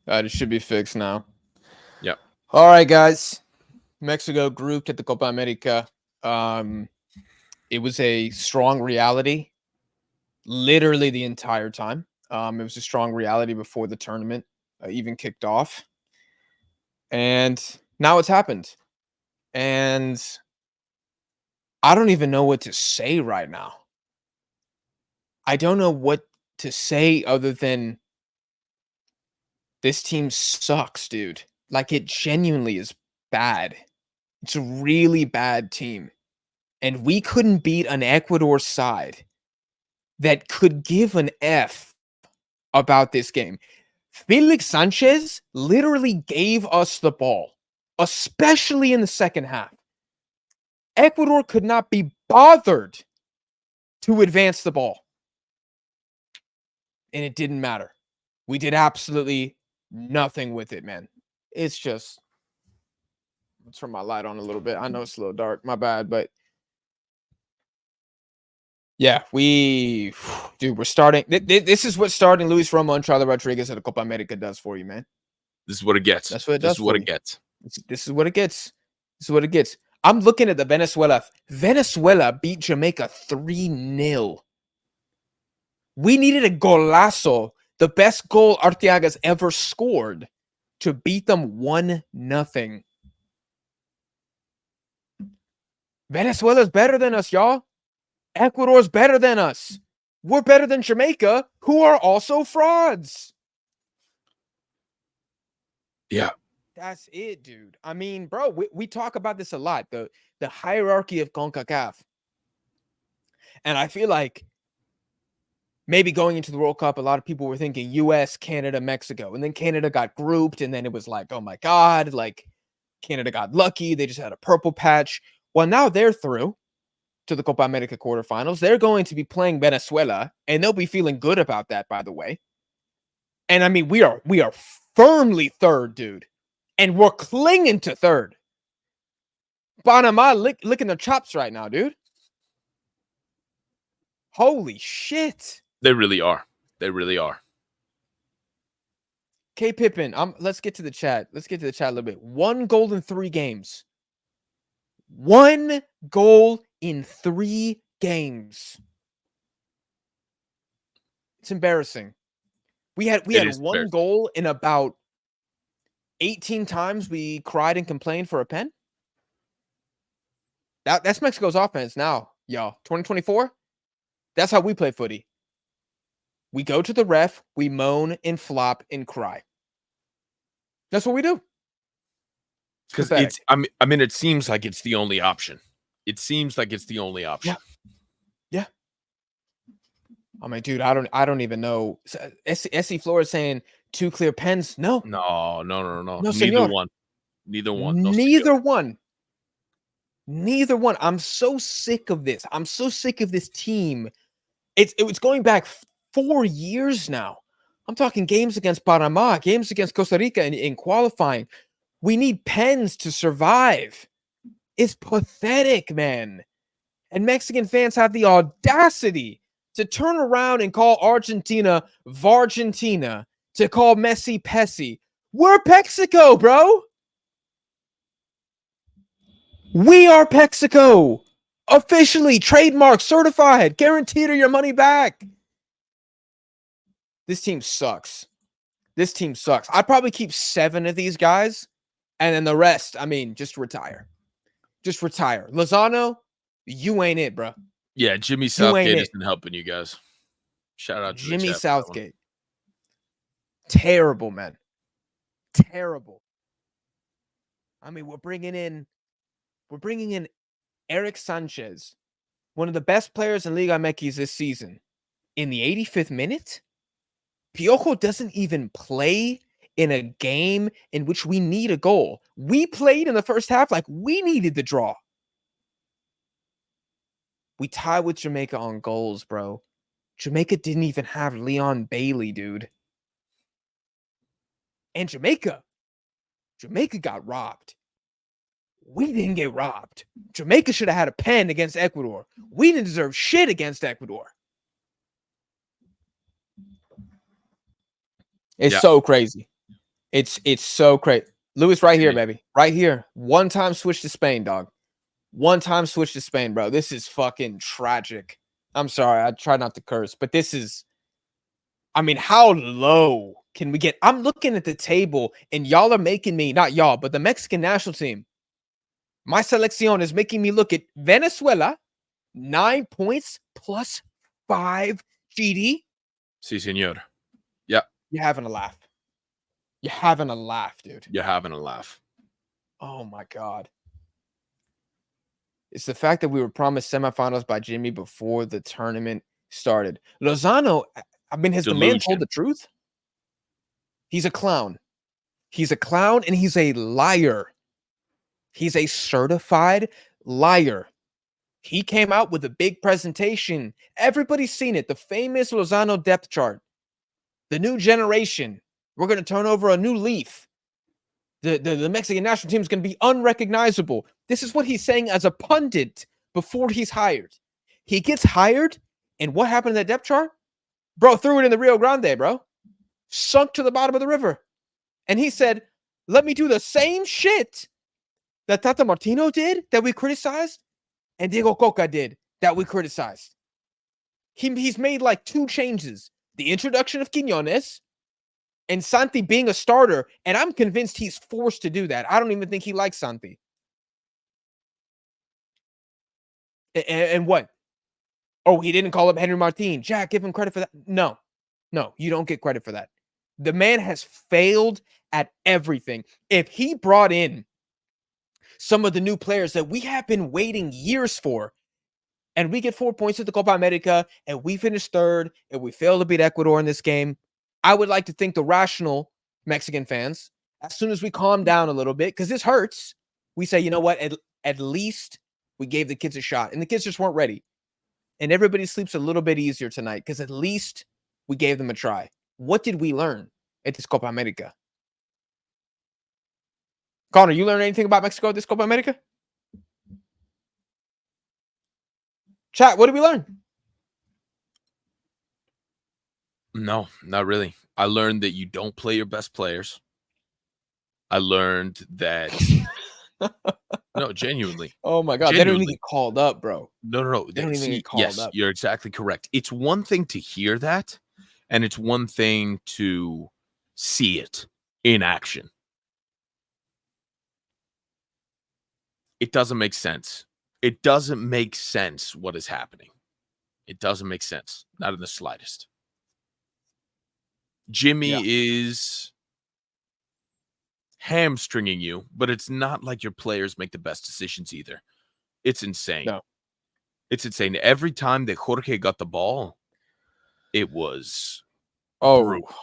It should be fixed now. Yep. All right, guys. Mexico grouped at the Copa America. It was a strong reality literally the entire time. It was a strong reality before the tournament even kicked off. And now it's happened. And I don't even know what to say right now. I don't know what to say other than this team sucks, dude. Like, it genuinely is bad. It's a really bad team. And we couldn't beat an Ecuador side that could give an F about this game. Felix Sanchez literally gave us the ball, especially in the second half. Ecuador could not be bothered to advance the ball. And it didn't matter. We did absolutely nothing with it, man. It's just, let's turn my light on a little bit. I know it's a little dark, my bad, but yeah, we're starting. This is what starting Luis Romo and Charlie Rodriguez at the Copa America does for you, man. This is what it gets. That's what it This does is what for it you. gets. This is what it gets. This is what it gets. I'm looking at the Venezuela. Venezuela beat Jamaica 3-0. We needed a golazo, the best goal Arteaga's ever scored, to beat them 1-0. Venezuela's better than us, y'all. Ecuador's better than us. We're better than Jamaica, who are also frauds. Yeah. That's it, dude. I mean, bro, we talk about this a lot, the hierarchy of Concacaf. And I feel like maybe going into the World Cup, a lot of people were thinking US, Canada, Mexico. And then Canada got grouped, and then it was like, oh my God, like Canada got lucky. They just had a purple patch. Well, now they're through to the Copa America quarterfinals. They're going to be playing Venezuela, and they'll be feeling good about that, by the way. And I mean, we are firmly third, dude. And we're clinging to third. Panama licking their chops right now, dude. Holy shit. They really are. They really are. K Pippin, let's get to the chat. Let's get to the chat a little bit. 1 goal in 3 games. 1 goal in 3 games. It's embarrassing. We had 1 goal in about 18 times we cried and complained for a pen. That's Mexico's offense now, y'all. 2024. That's how we play footy. We go to the ref, we moan and flop and cry. That's what we do. Because it's, I mean, it seems like it's the only option. It seems like it's the only option. Yeah. I mean, dude, I don't even know. SC Flores saying 2 clear pens. No. No. No, Neither senor. one. Neither one. No, Neither one. Neither one. I'm so sick of this. I'm so sick of this team. It's going back 4 years now. I'm talking games against Panama, games against Costa Rica in qualifying. We need pens to survive. It's pathetic, man. And Mexican fans have the audacity to turn around and call Argentina Vargentina, to call Messi Pessy. We're Mexico, bro. We are Mexico. Officially, trademark, certified, guaranteed or your money back. This team sucks. This team sucks. I'd probably keep 7 of these guys, and then the rest, I mean, just retire. Just retire. Lozano, you ain't it, bro. Yeah, Jimmy Southgate isn't helping you guys. Shout out to Jimmy Southgate. Terrible, man. Terrible. I mean, we're bringing in Eric Sanchez, one of the best players in Liga MX this season, in the 85th minute. Piojo doesn't even play in a game in which we need a goal. We played in the first half like we needed the draw. We tied with Jamaica on goals, bro. Jamaica didn't even have Leon Bailey, dude. And Jamaica got robbed. We didn't get robbed. Jamaica should have had a pen against Ecuador. We didn't deserve shit against Ecuador. It's so crazy. It's so crazy. Luis, right here, Jimmy. baby. Right here. One time switch to Spain, dog. One time switch to Spain, bro. This is fucking tragic. I'm sorry. I try not to curse, but this is, I mean, how low can we get? I'm looking at the table and y'all are making me, not y'all, but the Mexican national team, my selección is making me look at Venezuela, 9 points plus 5 GD. Sí, señor. Yeah. You're having a laugh. You're having a laugh, dude. You're having a laugh. Oh my God. It's the fact that we were promised semifinals by Jimmy before the tournament started. Lozano, I mean, has the man told the truth? He's a clown. He's a clown and he's a liar. He's a certified liar. He came out with a big presentation. Everybody's seen it. The famous Lozano depth chart. The new generation. We're going to turn over a new leaf. The Mexican national team is going to be unrecognizable. This is what he's saying as a pundit before he's hired. He gets hired, and what happened in that depth chart? Bro, threw it in the Rio Grande, bro. Sunk to the bottom of the river. And he said, let me do the same shit that Tata Martino did that we criticized and Diego Coca did that we criticized. He's made like 2 changes. The introduction of Quiñones and Santi being a starter, and I'm convinced he's forced to do that. I don't even think he likes Santi. And what? Oh, he didn't call up Henry Martin. Jack, give him credit for that. No, you don't get credit for that. The man has failed at everything. If he brought in some of the new players that we have been waiting years for, and we get 4 points at the Copa America, and we finish third, and we fail to beat Ecuador in this game, I would like to think the rational Mexican fans, as soon as we calm down a little bit, because this hurts, we say, you know what, at least we gave the kids a shot. And the kids just weren't ready. And everybody sleeps a little bit easier tonight because at least we gave them a try. What did we learn at this Copa America? Connor, you learn anything about Mexico at this Copa America? Chat, what did we learn? No, not really. I learned that you don't play your best players. I learned that no, genuinely. Oh my God, they don't even get called up, bro. No. They don't even get called up. You're exactly correct. It's one thing to hear that, and it's one thing to see it in action. It doesn't make sense. It doesn't make sense what is happening. It doesn't make sense. Not in the slightest. Jimmy is hamstringing you, but it's not like your players make the best decisions either. It's insane. No. It's insane. Every time that Jorge got the ball, it was brutal.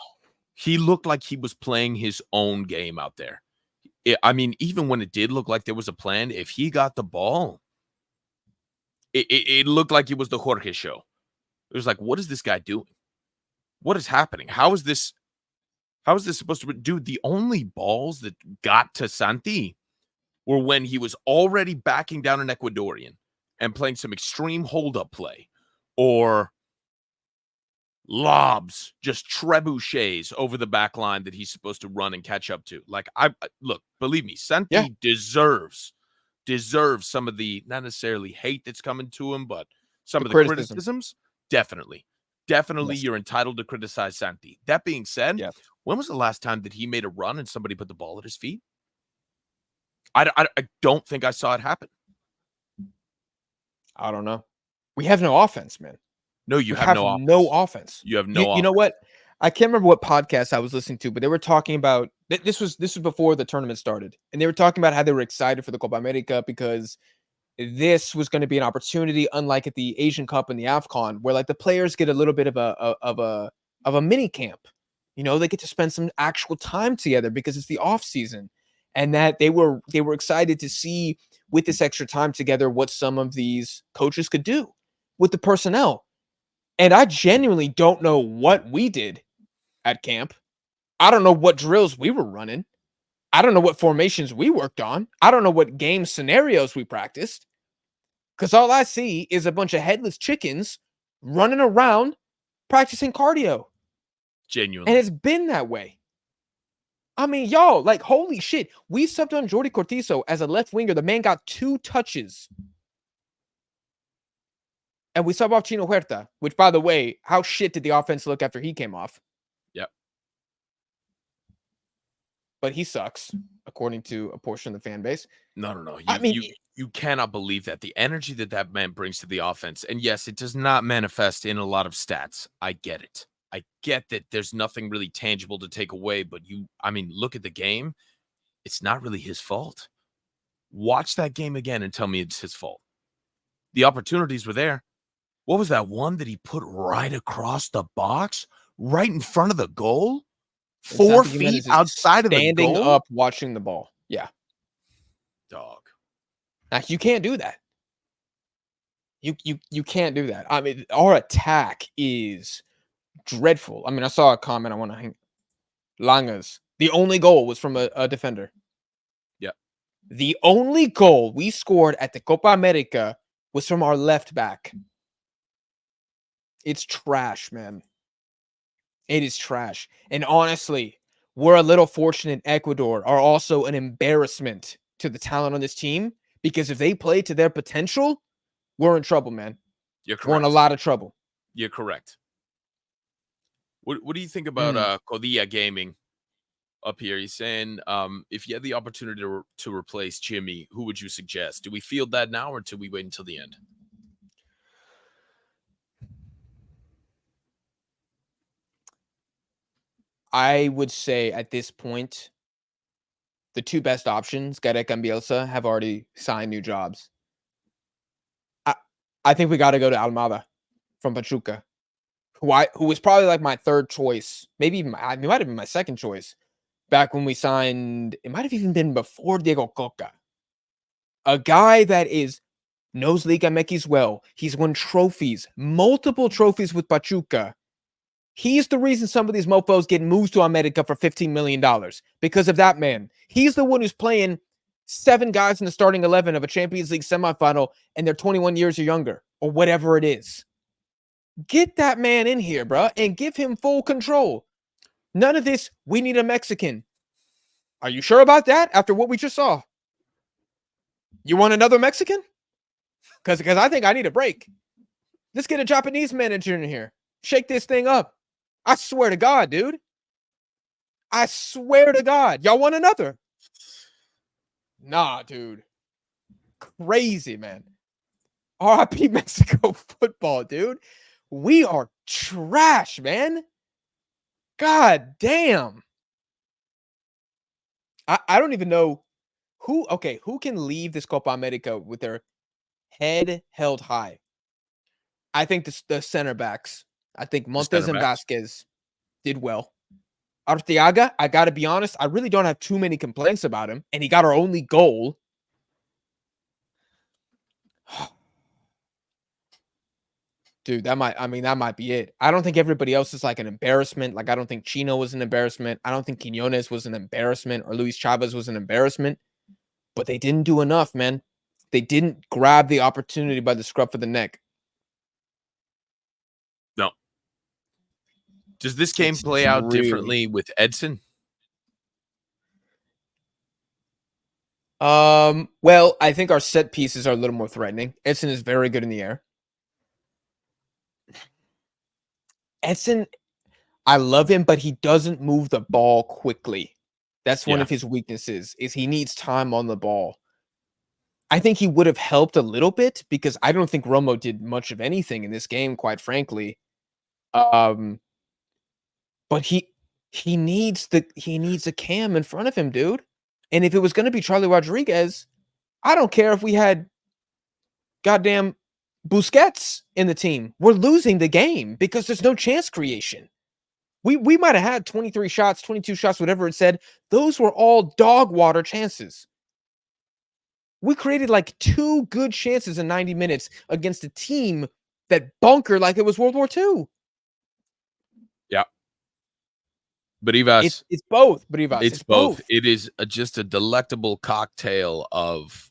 He looked like he was playing his own game out there. I mean, even when it did look like there was a plan, if he got the ball, it looked like it was the Jorge show. It was like, what is this guy doing? What is happening? How is this supposed to be? Dude, the only balls that got to Santi were when he was already backing down an Ecuadorian and playing some extreme hold-up play, or lobs, just trebuchets over the back line that he's supposed to run and catch up to. Like, look, believe me, Santi deserves some of the, not necessarily hate that's coming to him, but some of the criticisms. Definitely, yes. You're entitled to criticize Santi. That being said, when was the last time that he made a run and somebody put the ball at his feet? I don't think I saw it happen. I don't know. We have no offense, man. No, you have no offense. You have no offense. You know what? I can't remember what podcast I was listening to, but they were talking about this was before the tournament started, and they were talking about how they were excited for the Copa America because this was going to be an opportunity, unlike at the Asian Cup and the AFCON, where like the players get a little bit of a mini camp. You know, they get to spend some actual time together because it's the off season, and that they were excited to see with this extra time together what some of these coaches could do with the personnel. And I genuinely don't know what we did at camp. I don't know what drills we were running. I don't know what formations we worked on. I don't know what game scenarios we practiced. Because all I see is a bunch of headless chickens running around practicing cardio. Genuinely. And it's been that way. I mean, y'all, like, holy shit. We subbed on Jordi Cortizo as a left winger. The man got 2 touches. And we sub off Chino Huerta, which, by the way, how shit did the offense look after he came off? Yep. But he sucks, according to a portion of the fan base. No. I mean, You cannot believe that the energy that man brings to the offense. And yes, it does not manifest in a lot of stats. I get it. I get that there's nothing really tangible to take away, but look at the game. It's not really his fault. Watch that game again and tell me it's his fault. The opportunities were there. What was that one that he put right across the box, right in front of the goal? 4 feet outside of the goal? Standing up, watching the ball. Yeah. Dog. Now, you can't do that. You can't do that. I mean, our attack is dreadful. I mean, I saw a comment. I want to hang. Langas. The only goal was from a defender. Yeah. The only goal we scored at the Copa America was from our left back. It's trash, man. It is trash. And honestly, we're a little fortunate. Ecuador are also an embarrassment to the talent on this team, because if they play to their potential, we're in trouble, man. You're correct. We're in a lot of trouble. You're correct. What do you think about Codilla Gaming up here? He's saying, if you had the opportunity to replace Jimmy, who would you suggest? Do we field that now, or do we wait until the end? I would say at this point, the 2 best options, Gareca and Bielsa, have already signed new jobs. I think we got to go to Almada from Pachuca, who was probably like my 3rd choice. Maybe even, it might have been my 2nd choice back when we signed. It might have even been before Diego Coca. A guy that knows Liga MX well. He's won trophies, multiple trophies with Pachuca. He's the reason some of these mofos get moved to America for $15 million, because of that man. He's the one who's playing 7 guys in the starting 11 of a Champions League semifinal, and they're 21 years or younger, or whatever it is. Get that man in here, bro, and give him full control. None of this, we need a Mexican. Are you sure about that after what we just saw? You want another Mexican? Because I think I need a break. Let's get a Japanese manager in here. Shake this thing up. I swear to God, dude. I swear to God. Y'all want another? Nah, dude. Crazy, man. RIP Mexico football, dude. We are trash, man. God damn. I don't even know who can leave this Copa America with their head held high. I think the center backs. I think Montes and Vasquez did well. Arteaga, I got to be honest, I really don't have too many complaints about him, and he got our only goal. Dude, that might be it. I don't think everybody else is like an embarrassment. Like, I don't think Chino was an embarrassment. I don't think Quiñones was an embarrassment, or Luis Chavez was an embarrassment. But they didn't do enough, man. They didn't grab the opportunity by the scruff of the neck. No. Does this game play out differently with Edson? Well, I think our set pieces are a little more threatening. Edson is very good in the air. Edson, I love him, but he doesn't move the ball quickly. That's one of his weaknesses, is he needs time on the ball. I think he would have helped a little bit, because I don't think Romo did much of anything in this game, quite frankly. But he needs a cam in front of him, dude. And if it was going to be Charlie Rodriguez, I don't care if we had goddamn Busquets in the team. We're losing the game because there's no chance creation. We might have had 23 shots, 22 shots, whatever it said. Those were all dog water chances. We created like 2 good chances in 90 minutes against a team that bunkered like it was World War II. Yeah. But Ivas, it's both. But Ivas, it's both. It is just a delectable cocktail of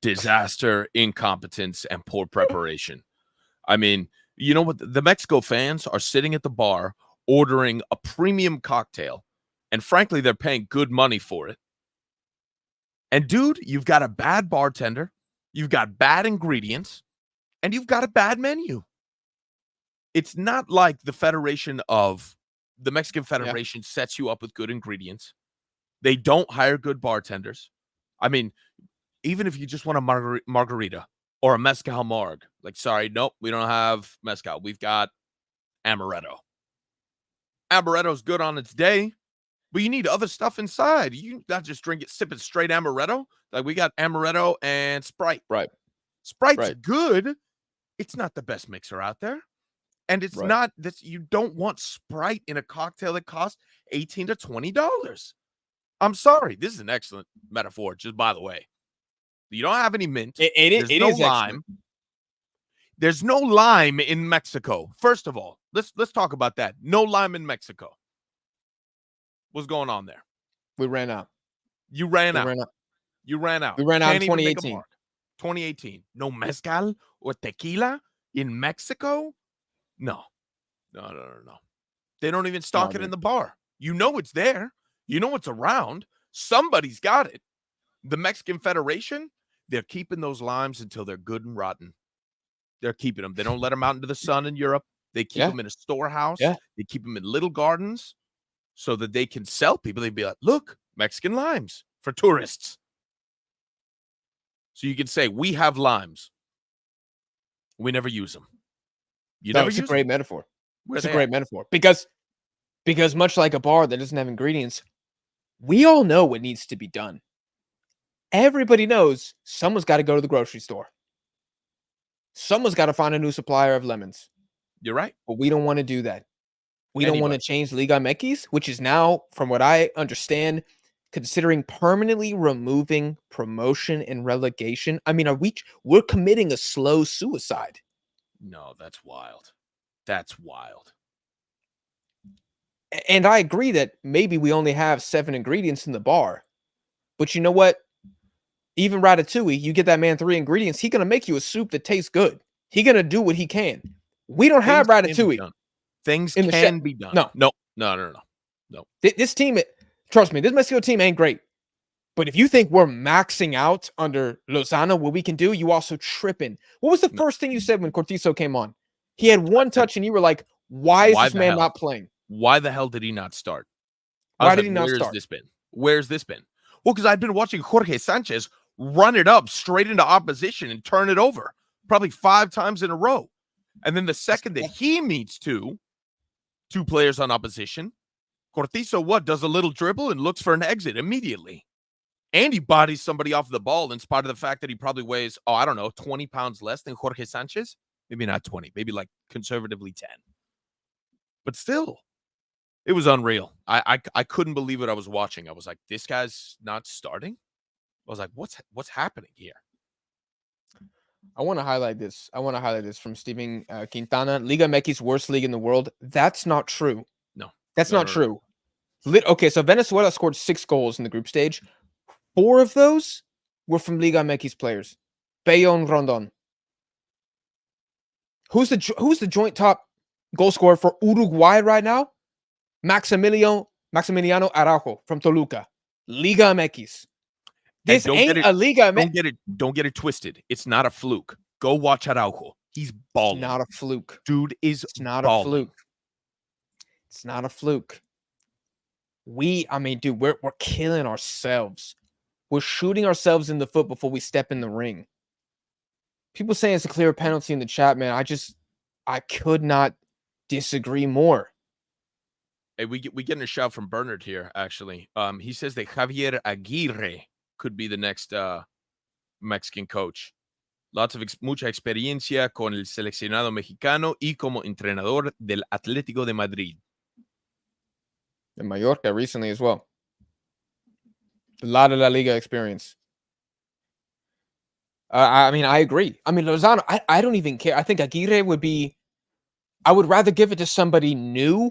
disaster, incompetence, and poor preparation. I mean, you know what? The Mexico fans are sitting at the bar ordering a premium cocktail, And frankly, they're paying good money for it. And dude, you've got a bad bartender, you've got bad ingredients, and you've got a bad menu. It's not like the Mexican Federation sets you up with good ingredients. They don't hire good bartenders. I mean, even if you just want a margarita or a mezcal marg, like, sorry, nope, we don't have mezcal. We've got amaretto. Amaretto's good on its day, but you need other stuff inside. You not just sip it straight amaretto. Like, we got amaretto and Sprite. Right. Sprite's good. It's not the best mixer out there. And it's not that you don't want Sprite in a cocktail that costs $18 to $20. I'm sorry. This is an excellent metaphor, just by the way. You don't have any mint. There's no lime. Excellent. There's no lime in Mexico. First of all, let's talk about that. No lime in Mexico. What's going on there? We ran out. You ran out. You ran out. We ran out in 2018. 2018. No mezcal or tequila in Mexico? No. They don't even stock it in the bar. You know it's there. You know it's around. Somebody's got it. The Mexican Federation, they're keeping those limes until they're good and rotten. They're keeping them. They don't let them out into the sun in Europe. They keep them in a storehouse. Yeah. They keep them in little gardens so that they can sell people. They'd be like, look, Mexican limes for tourists. So you can say, we have limes. We never use them. It's a great metaphor. It's a great metaphor. Because much like a bar that doesn't have ingredients, we all know what needs to be done. Everybody knows someone's got to go to the grocery store. Someone's got to find a new supplier of lemons. You're right. But we don't want to do that. We don't want to change Liga MX, which is now, from what I understand, considering permanently removing promotion and relegation. I mean, we're committing a slow suicide. No, that's wild. That's wild. And I agree that maybe we only have 7 ingredients in the bar. But you know what? Even Ratatouille, you get that man 3 ingredients, he's going to make you a soup that tastes good. He's going to do what he can. We don't have Ratatouille. Things can be done. No. This team, trust me, this Mexico team ain't great. But if you think we're maxing out under Lozano, what we can do, you also tripping. What was the first thing you said when Cortizo came on? He had one touch and you were like, why is this man not playing? Why the hell did he not start? Why did he not start? Where's this been? Well, because I've been watching Jorge Sanchez run it up straight into opposition and turn it over probably 5 times in a row. And then the second that he meets two players on opposition, Cortizo does a little dribble and looks for an exit immediately. And he bodies somebody off the ball in spite of the fact that he probably weighs, 20 pounds less than Jorge Sanchez. Maybe not 20, maybe like conservatively 10. But still, it was unreal. I couldn't believe what I was watching. I was like, this guy's not starting? I was like, what's happening here? I want to highlight this. From Steven Quintana. Liga MX, worst league in the world. That's not true. No. That's not true. Okay, so Venezuela scored 6 goals in the group stage. 4 of those were from Liga MX players. Bello and Rondon. Who's the joint top goal scorer for Uruguay right now? Maximiliano Araujo from Toluca. Liga MX. This ain't a Liga MX. Don't get it twisted. It's not a fluke. Go watch Araujo. He's balling. It's not a fluke. Dude is not balling. A fluke. It's not a fluke. We're killing ourselves. We're shooting ourselves in the foot before we step in the ring. People saying it's a clear penalty in the chat, man. I could not disagree more. Hey, we getting a shout from Bernard here, actually. He says that Javier Aguirre could be the next Mexican coach. Lots of mucha experiencia con el seleccionado mexicano y como entrenador del Atlético de Madrid. In Mallorca recently as well. A lot of La Liga experience. I agree. Lozano, I don't even care. I think Aguirre would be... I would rather give it to somebody new.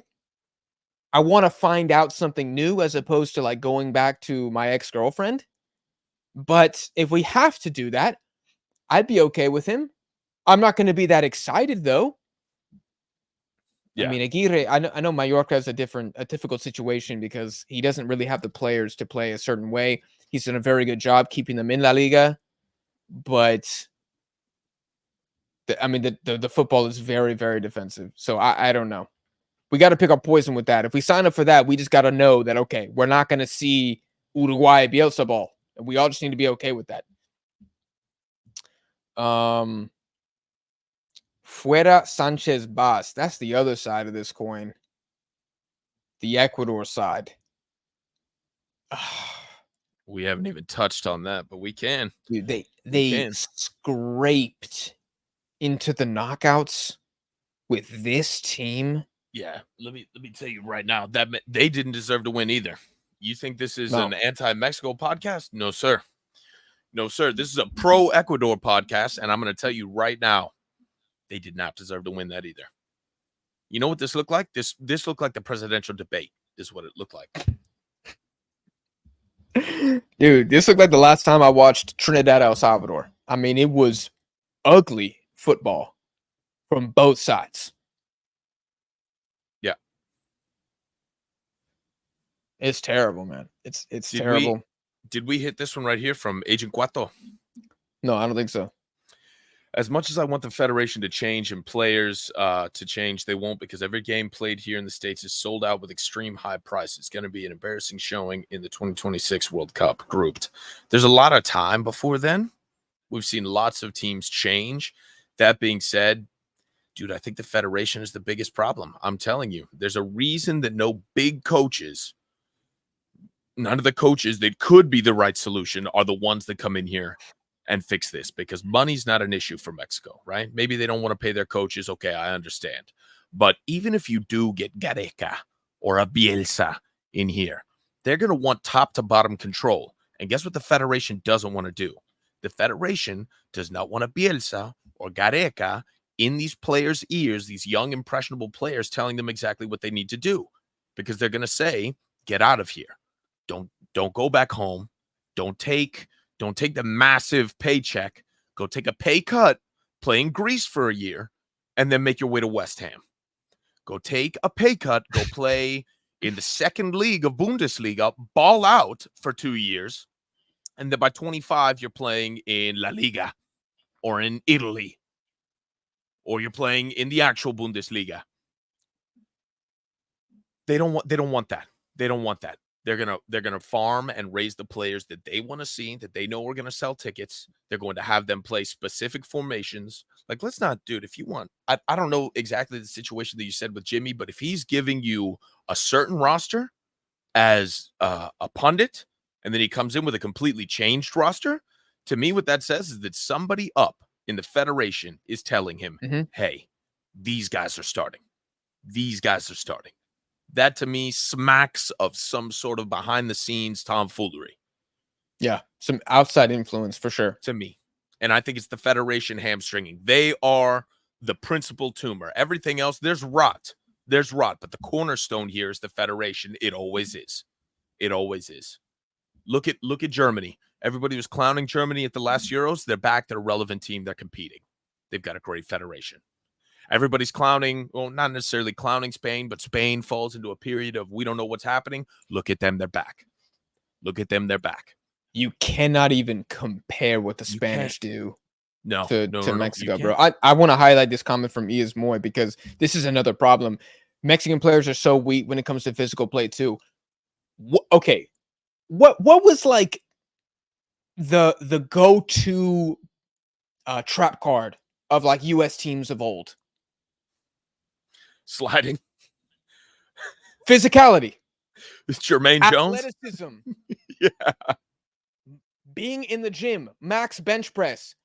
I want to find out something new as opposed to like going back to my ex-girlfriend. But if we have to do that, I'd be okay with him. I'm not going to be that excited, though. I mean, Aguirre, I know Mallorca is a difficult situation because he doesn't really have the players to play a certain way. He's done a very good job keeping them in La Liga, but the football is very, very defensive. So I don't know. We got to pick our poison with that. If we sign up for that, we just got to know that, okay, we're not going to see Uruguay Bielsa ball. And we all just need to be okay with that. Fuera Sanchez Bas. That's the other side of this coin. The Ecuador side. We haven't even touched on that, but we can. Dude, they scraped into the knockouts with this team. Yeah, let me tell you right now that they didn't deserve to win either. You think this is an anti-Mexico podcast? No, sir. No, sir. This is a pro-Ecuador podcast, and I'm going to tell you right now, they did not deserve to win that either. You know what this looked like? This looked like the presidential debate. This is what it looked like. Dude, this looked like the last time I watched Trinidad El Salvador. I mean, it was ugly football from both sides. Yeah. It's terrible, man. It's terrible. Did we hit this one right here from Agent Cuato? No, I don't think so. As much as I want the Federation to change and players to change, they won't, because every game played here in the States is sold out with extreme high prices. It's going to be an embarrassing showing in the 2026 World Cup grouped. There's a lot of time before then. We've seen lots of teams change. That being said, dude, I think the Federation is the biggest problem. I'm telling you, there's a reason that no big coaches, none of the coaches that could be the right solution are the ones that come in here and fix this, because money's not an issue for Mexico, right? Maybe they don't want to pay their coaches. Okay, I understand. But even if you do get Gareca or a Bielsa in here, they're going to want top to bottom control. And guess what the Federation doesn't want to do? The Federation does not want a Bielsa or Gareca in these players' ears, these young, impressionable players, telling them exactly what they need to do, because they're going to say, get out of here. Don't go back home. Don't take the massive paycheck. Go take a pay cut, play in Greece for a year, and then make your way to West Ham. Go take a pay cut, go play in the second league of Bundesliga, ball out for 2 years, and then by 25, you're playing in La Liga or in Italy, or you're playing in the actual Bundesliga. They don't want that. They don't want that. They're gonna farm and raise the players that they want to see, that they know are gonna sell tickets. They're going to have them play specific formations. Like, let's not, dude. If you want, I don't know exactly the situation that you said with Jimmy, but if he's giving you a certain roster as a pundit, and then he comes in with a completely changed roster, to me, what that says is that somebody up in the Federation is telling him, "Hey, these guys are starting. These guys are starting." That, to me, smacks of some sort of behind-the-scenes tomfoolery. Yeah, some outside influence for sure. To me. And I think it's the Federation hamstringing. They are the principal tumor. Everything else, there's rot. There's rot. But the cornerstone here is the Federation. It always is. It always is. Look at Germany. Everybody was clowning Germany at the last Euros. They're back. They're a relevant team. They're competing. They've got a great federation. Everybody's clowning, well, not necessarily clowning Spain, but Spain falls into a period of we don't know what's happening. Look at them, they're back. Look at them, they're back. You cannot even compare what the Spanish do to Mexico, bro. I want to highlight this comment from Ias Moy, because this is another problem. Mexican players are so weak when it comes to physical play too. Okay, what was like the go-to trap card of like U.S. teams of old? Sliding. Physicality. It's Jermaine Jones. Athleticism. Yeah. Being in the gym. Max bench press.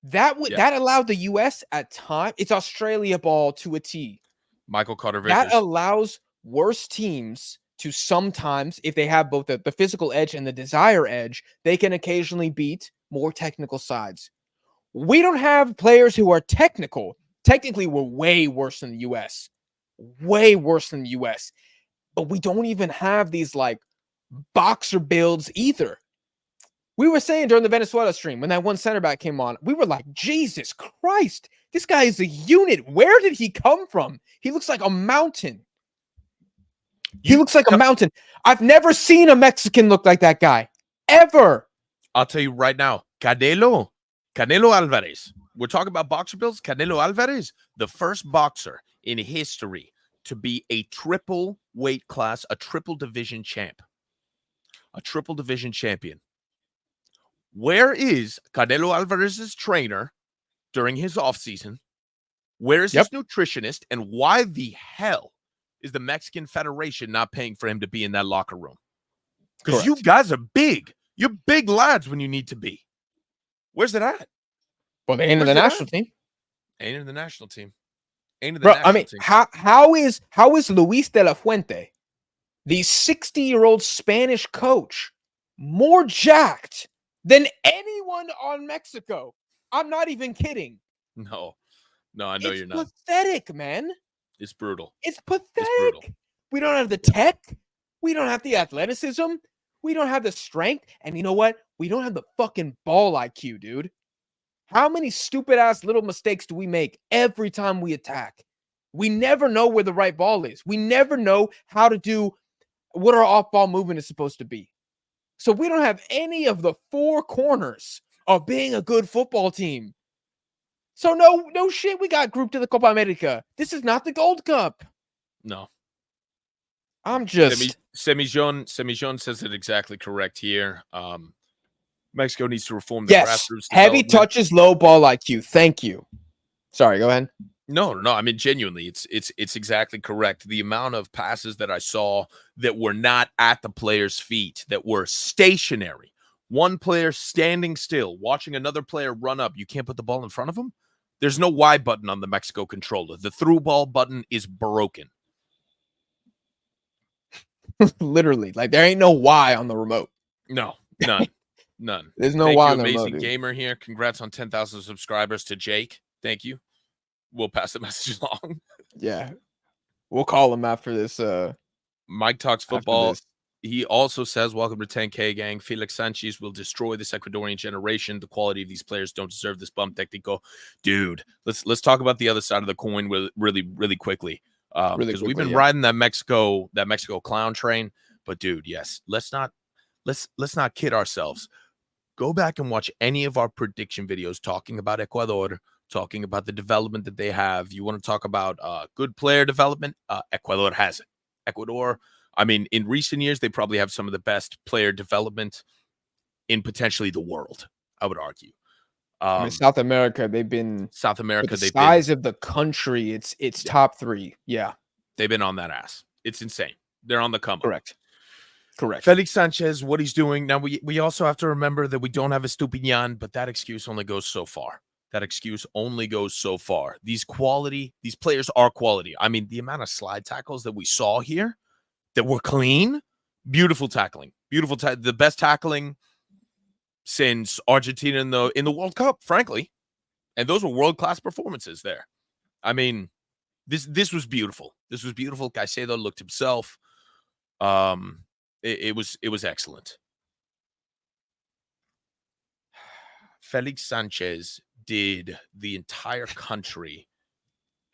That allowed the U.S. at time. It's Australia ball to a T. Michael Carter-Vickers. That allows worse teams to sometimes, if they have both the physical edge and the desire edge, they can occasionally beat more technical sides. We don't have players who are technical. Technically, we're way worse than the U.S. Way worse than the U.S. But we don't even have these like boxer builds either. We were saying during the Venezuela stream when that one center back came on, we were like, Jesus Christ, this guy is a unit. Where did he come from? He looks like a mountain. He looks like a mountain. I've never seen a Mexican look like that guy, ever. I'll tell you right now, Canelo Alvarez. We're talking about boxer bills. Canelo Alvarez, the first boxer in history to be a triple weight class, a triple division champ, a triple division champion. Where is Canelo Alvarez's trainer during his offseason? Where is his nutritionist? And why the hell is the Mexican Federation not paying for him to be in that locker room? Because you guys are big. You're big lads when you need to be. Where's it at? Well, they ain't in the national team. Ain't in the national team. Ain't in the Bro, national team. how is Luis de la Fuente, the 60-year-old Spanish coach, more jacked than anyone on Mexico? I'm not even kidding. No, I know you're not. It's pathetic, man. It's brutal. It's pathetic. It's brutal. We don't have the tech. We don't have the athleticism. We don't have the strength. And you know what? We don't have the fucking ball IQ, dude. How many stupid-ass little mistakes do we make every time we attack? We never know where the right ball is. We never know how to do what our off-ball movement is supposed to be. So we don't have any of the four corners of being a good football team. So no shit, we got grouped to the Copa America. This is not the Gold Cup. No. I'm just... Semijon says it exactly correct here. Mexico needs to reform the grassroots. Heavy touches, low ball IQ. Thank you. Sorry, go ahead. No. I mean, genuinely, it's exactly correct. The amount of passes that I saw that were not at the player's feet, that were stationary. One player standing still, watching another player run up. You can't put the ball in front of him. There's no Y button on the Mexico controller. The through ball button is broken. Literally, like there ain't no Y on the remote. No, none. There's no Y on the remote. Amazing gamer here. Congrats on 10,000 subscribers to Jake. Thank you. We'll pass the message along. Yeah, we'll call him after this. Mike Talks Football. He also says, welcome to 10K gang. Felix Sanchez will destroy this Ecuadorian generation. The quality of these players don't deserve this bum technical. Dude, let's talk about the other side of the coin really quickly. Because we've been riding that Mexico clown train. But dude, yes, let's not kid ourselves. Go back and watch any of our prediction videos talking about Ecuador, talking about the development that they have. You want to talk about good player development? Ecuador has it. Ecuador, I mean, in recent years, they probably have some of the best player development in potentially the world, I would argue. I mean, South America, they've been the size of the country. It's top three. Yeah, they've been on that ass. It's insane. They're on the come up. Correct. Felix Sanchez, what he's doing now. We also have to remember that we don't have a Stupinian, but that excuse only goes so far. These players are quality. I mean, the amount of slide tackles that we saw here that were clean, beautiful tackling, the best tackling since Argentina in the World Cup, frankly. And those were world-class performances there. I mean, this was beautiful. Caicedo looked himself. It was excellent. Felix Sanchez did the entire country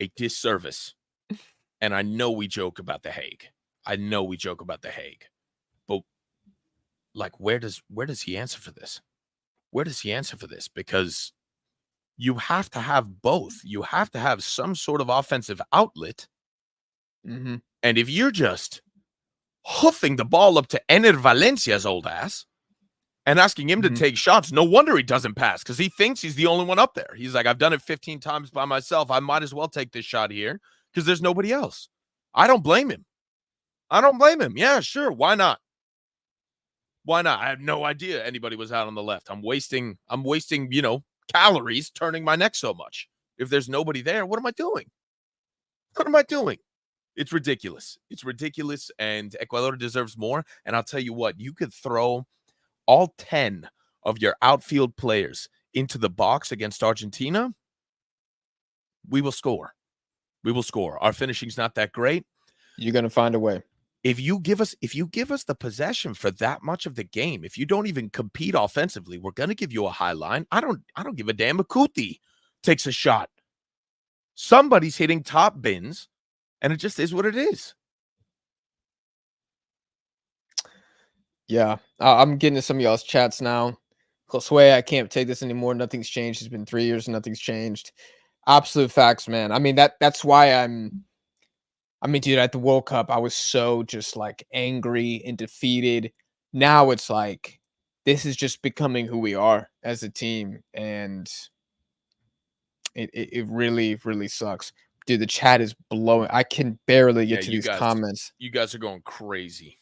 a disservice. And I know we joke about The Hague. But like, where does he answer for this? Because you have to have both. You have to have some sort of offensive outlet. Mm-hmm. And if you're just hoofing the ball up to Ener Valencia's old ass and asking him to take shots, no wonder he doesn't pass, because he thinks he's the only one up there. He's like, I've done it 15 times by myself. I might as well take this shot here because there's nobody else. I don't blame him. Yeah, sure. Why not? I had no idea anybody was out on the left. I'm wasting, calories turning my neck so much. If there's nobody there, what am I doing? It's ridiculous. And Ecuador deserves more. And I'll tell you what, you could throw all 10 of your outfield players into the box against Argentina. We will score. Our finishing's not that great. You're going to find a way. if you give us the possession for that much of the game, if you don't even compete offensively, we're gonna give you a high line. I don't give a damn if Kuti takes a shot. Somebody's hitting top bins, and it just is what it is. Yeah, I'm getting to some of y'all's chats now. Josue, I can't take this anymore. Nothing's changed. It's been 3 years and nothing's changed. Absolute facts, man. I mean, that's why I mean, dude, at the World Cup, I was so just like angry and defeated. Now it's like this is just becoming who we are as a team, and it really, really sucks. Dude, the chat is blowing. I can barely get to these comments. You guys are going crazy.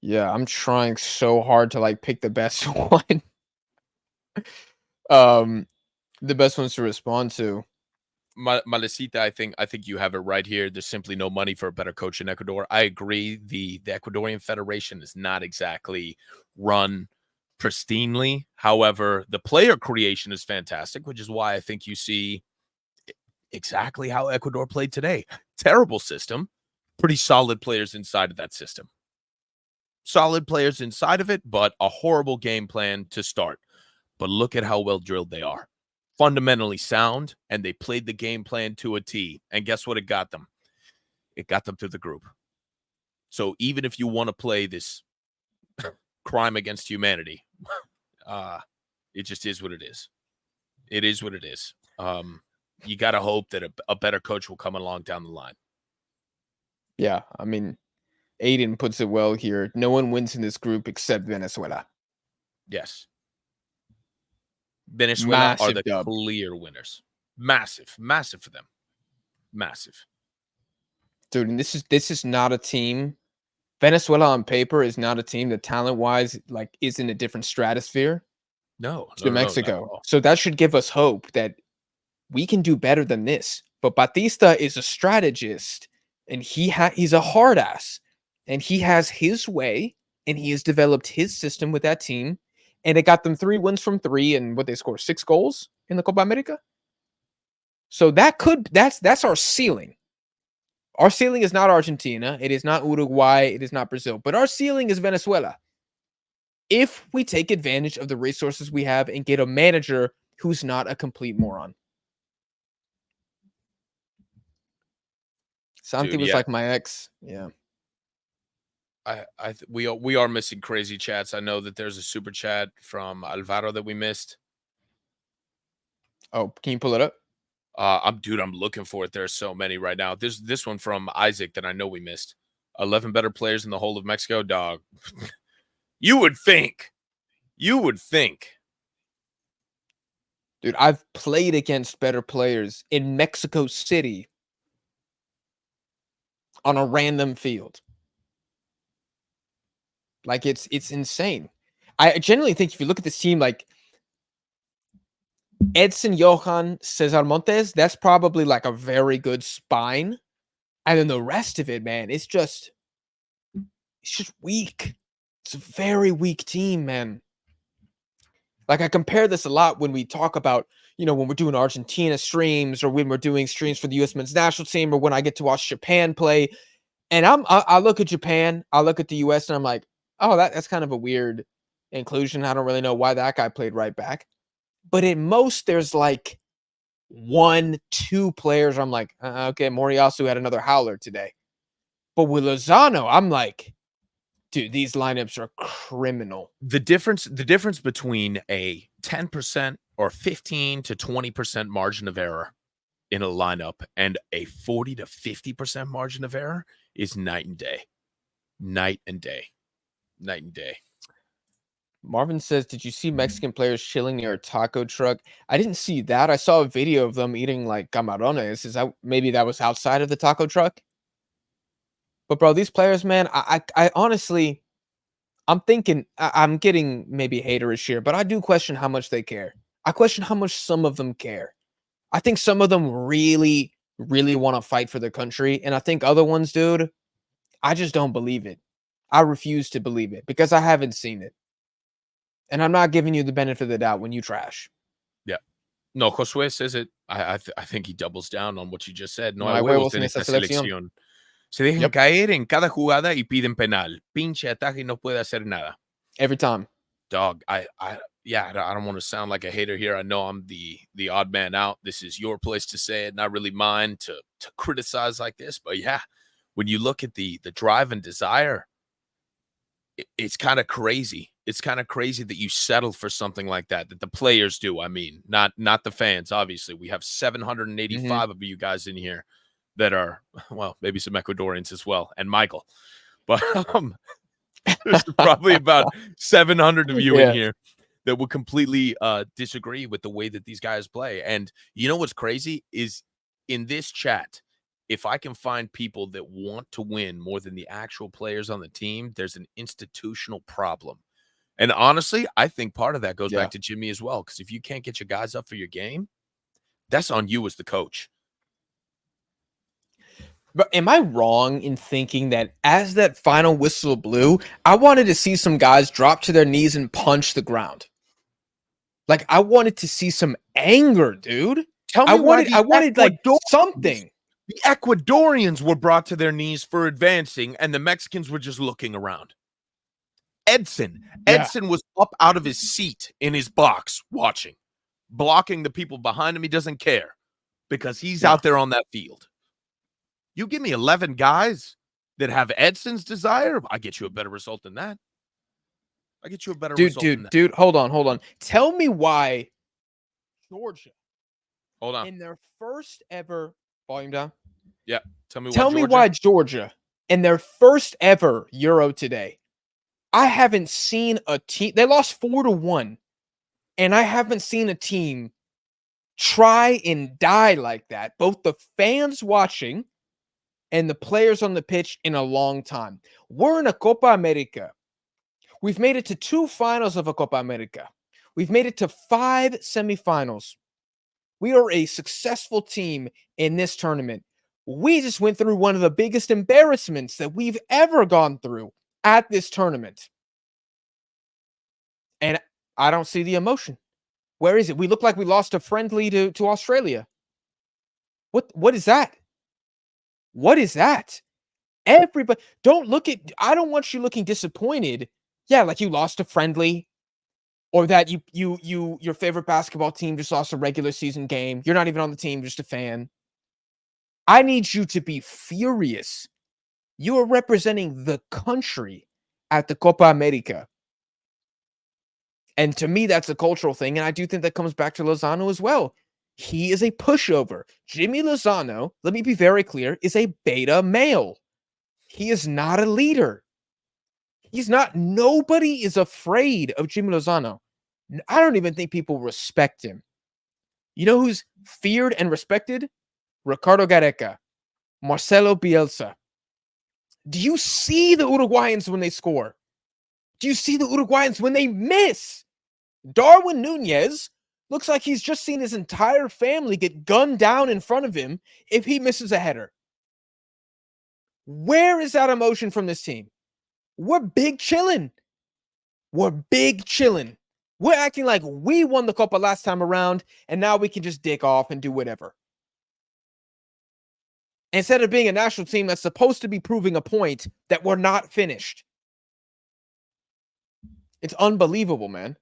Yeah, I'm trying so hard to like pick the best one. The best ones to respond to. Malecita, I think you have it right here. There's simply no money for a better coach in Ecuador. I agree. The Ecuadorian Federation is not exactly run pristinely. However, the player creation is fantastic, which is why I think you see exactly how Ecuador played today. Terrible system, pretty solid players inside of that system. Solid players inside of it, but a horrible game plan to start. But look at how well drilled they are. Fundamentally sound, and they played the game plan to a T. And guess what it got them? It got them through the group. So even if you want to play this crime against humanity, it just is what it is. It is what it is. You got to hope that a better coach will come along down the line. Yeah, I mean, Aiden puts it well here. No one wins in this group except Venezuela. Yes. Venezuela are the clear winners. Massive for them. Massive. Dude, and this is not a team. Venezuela on paper is not a team that talent-wise like is in a different stratosphere. No, to Mexico. So that should give us hope that we can do better than this. But Batista is a strategist, and he's a hard ass, and he has his way, and he has developed his system with that team. And it got them 3 wins from 3, and what they score 6 goals in the Copa America. So that's our ceiling. Our ceiling is not Argentina. It is not Uruguay. It is not Brazil. But our ceiling is Venezuela. If we take advantage of the resources we have and get a manager who's not a complete moron. Santi was like my ex. Yeah. We are missing crazy chats. I know that there's a super chat from Alvaro that we missed. Oh, can you pull it up? I'm looking for it. There's so many right now. This one from Isaac that I know we missed. 11 better players in the whole of Mexico, dog. You would think. Dude, I've played against better players in Mexico City on a random field. Like it's insane. I genuinely think if you look at this team, like Edson, Johan, Cesar Montes, that's probably like a very good spine. And then the rest of it, man, it's just weak. It's a very weak team, man. Like I compare this a lot when we talk about, when we're doing Argentina streams or when we're doing streams for the U.S. men's national team or when I get to watch Japan play. And I look at Japan, I look at the U.S. and I'm like, oh, that's kind of a weird inclusion. I don't really know why that guy played right back. But at most, there's like 1, 2 players. I'm like, okay, Moriyasu had another howler today. But with Lozano, I'm like, dude, these lineups are criminal. The difference between a 10% or 15 to 20% margin of error in a lineup and a 40 to 50% margin of error is night and day. Night and day. Marvin says, did you see Mexican players chilling near a taco truck? I didn't see that. I saw a video of them eating like camarones. Maybe that was outside of the taco truck? But bro, these players, man, I honestly, I'm thinking, I'm getting maybe haterish here, but I do question how much they care. I question how much some of them care. I think some of them really, really want to fight for their country. And I think other ones, dude, I just don't believe it. I refuse to believe it because I haven't seen it. And I'm not giving you the benefit of the doubt when you trash. Yeah. No, Josué says it. I think he doubles down on what you just said. No hay huevos en esta selección. Se dejan caer en cada jugada y piden penal. Pinche ataque y no puede hacer nada. Every time. Dog, I don't want to sound like a hater here. I know I'm the odd man out. This is your place to say it, not really mine to criticize like this. But yeah, when you look at the drive and desire, it's kind of crazy. It's kind of crazy that you settle for something like that the players do. I mean, not the fans. Obviously, we have 785 of you guys in here that are, well, maybe some Ecuadorians as well, and Michael. But there's probably about 700 of you in here that would completely disagree with the way that these guys play. And you know what's crazy is in this chat, if I can find people that want to win more than the actual players on the team, there's an institutional problem. And honestly, I think part of that goes back to Jimmy as well, because if you can't get your guys up for your game, that's on you as the coach. But am I wrong in thinking that as that final whistle blew, I wanted to see some guys drop to their knees and punch the ground? Like, I wanted to see some anger, dude. I wanted like something. The Ecuadorians were brought to their knees for advancing, and the Mexicans were just looking around. Edson was up out of his seat in his box watching, blocking the people behind him. He doesn't care because he's out there on that field. You give me 11 guys that have Edson's desire, I get you a better result than that. I get you a better result than that. Dude, hold on. Tell me why Georgia, in their first ever volume down. Yeah, tell me why Georgia, in their first ever Euro today, I haven't seen a team. They lost 4-1, and I haven't seen a team try and die like that. Both the fans watching and the players on the pitch in a long time. We're in a Copa America. We've made it to 2 finals of a Copa America. We've made it to 5 semifinals. We are a successful team in this tournament. We just went through one of the biggest embarrassments that we've ever gone through at this tournament. And I don't see the emotion. Where is it? We look like we lost a friendly to Australia. What is that? What is that? Everybody, I don't want you looking disappointed. Yeah, like you lost a friendly, or that your favorite basketball team just lost a regular season game. You're not even on the team, just a fan. I need you to be furious. You are representing the country at the Copa America. And to me, that's a cultural thing. And I do think that comes back to Lozano as well. He is a pushover. Jimmy Lozano, let me be very clear, is a beta male. He is not a leader. He's not. Nobody is afraid of Jimmy Lozano. I don't even think people respect him. You know who's feared and respected? Ricardo Gareca, Marcelo Bielsa. Do you see the Uruguayans when they score? Do you see the Uruguayans when they miss? Darwin Nunez looks like he's just seen his entire family get gunned down in front of him if he misses a header. Where is that emotion from this team? We're big chilling. We're big chilling. We're acting like we won the Copa last time around, and now we can just dick off and do whatever. Instead of being a national team that's supposed to be proving a point that we're not finished. It's unbelievable, man.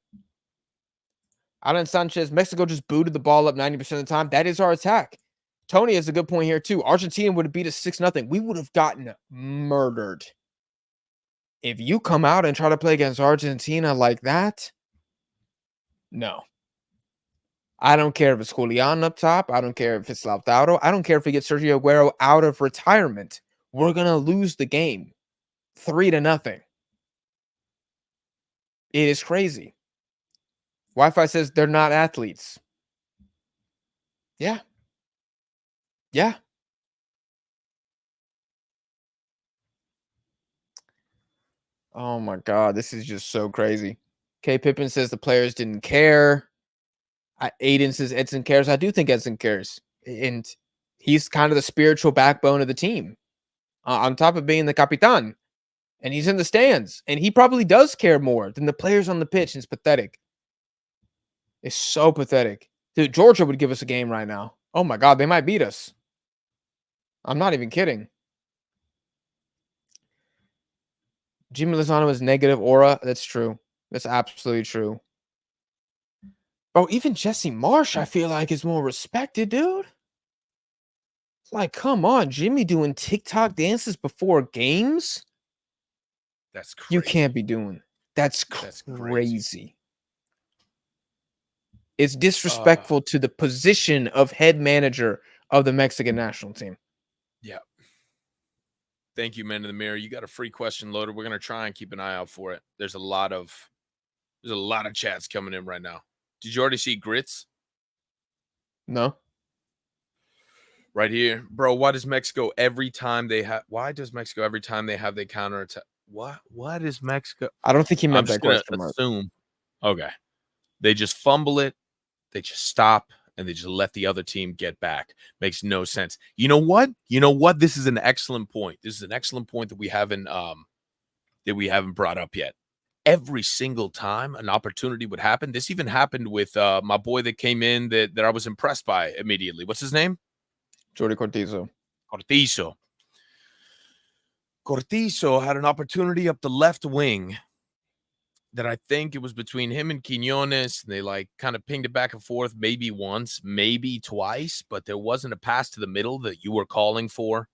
Alan Sanchez, Mexico just booted the ball up 90% of the time. That is our attack. Tony has a good point here, too. Argentina would have beat us 6-0. We would have gotten murdered. If you come out and try to play against Argentina like that, no. I don't care if it's Julian up top. I don't care if it's Lautaro. I don't care if we get Sergio Aguero out of retirement. We're going to lose the game 3-0. It is crazy. Wi-Fi says they're not athletes. Yeah. Yeah. Oh my God. This is just so crazy. K Pippin says the players didn't care. Aiden says Edson cares. I do think Edson cares. And he's kind of the spiritual backbone of the team. On top of being the capitan. And he's in the stands. And he probably does care more than the players on the pitch. It's pathetic. It's so pathetic. Dude, Georgia would give us a game right now. Oh my God, they might beat us. I'm not even kidding. Jimmy Lozano has negative aura. That's true. That's absolutely true. Bro, even Jesse Marsh, I feel like, is more respected, dude. Like, come on, Jimmy doing TikTok dances before games? That's crazy. You can't be doing. That's That's crazy. It's disrespectful to the position of head manager of the Mexican national team. Yeah. Thank you, Man in the Mirror. You got a free question loaded. We're gonna try and keep an eye out for it. There's a lot of chats coming in right now. Did you already see Grits? No. Right here, bro. Why does Mexico every time they have? Why does Mexico every time they have the counter attack? What is Mexico? I don't think he meant I'm just that gonna question mark. assume. Okay, they just fumble it. They just stop and they just let the other team get back. Makes no sense. You know what? This is an excellent point. This is an excellent point that we haven't brought up yet. Every single time an opportunity would happen. This even happened with my boy that came in that I was impressed by immediately. What's his name? Jordi Cortizo. Cortizo had an opportunity up the left wing that I think it was between him and Quinones. And they like kind of pinged it back and forth, maybe once, maybe twice, but there wasn't a pass to the middle that you were calling for.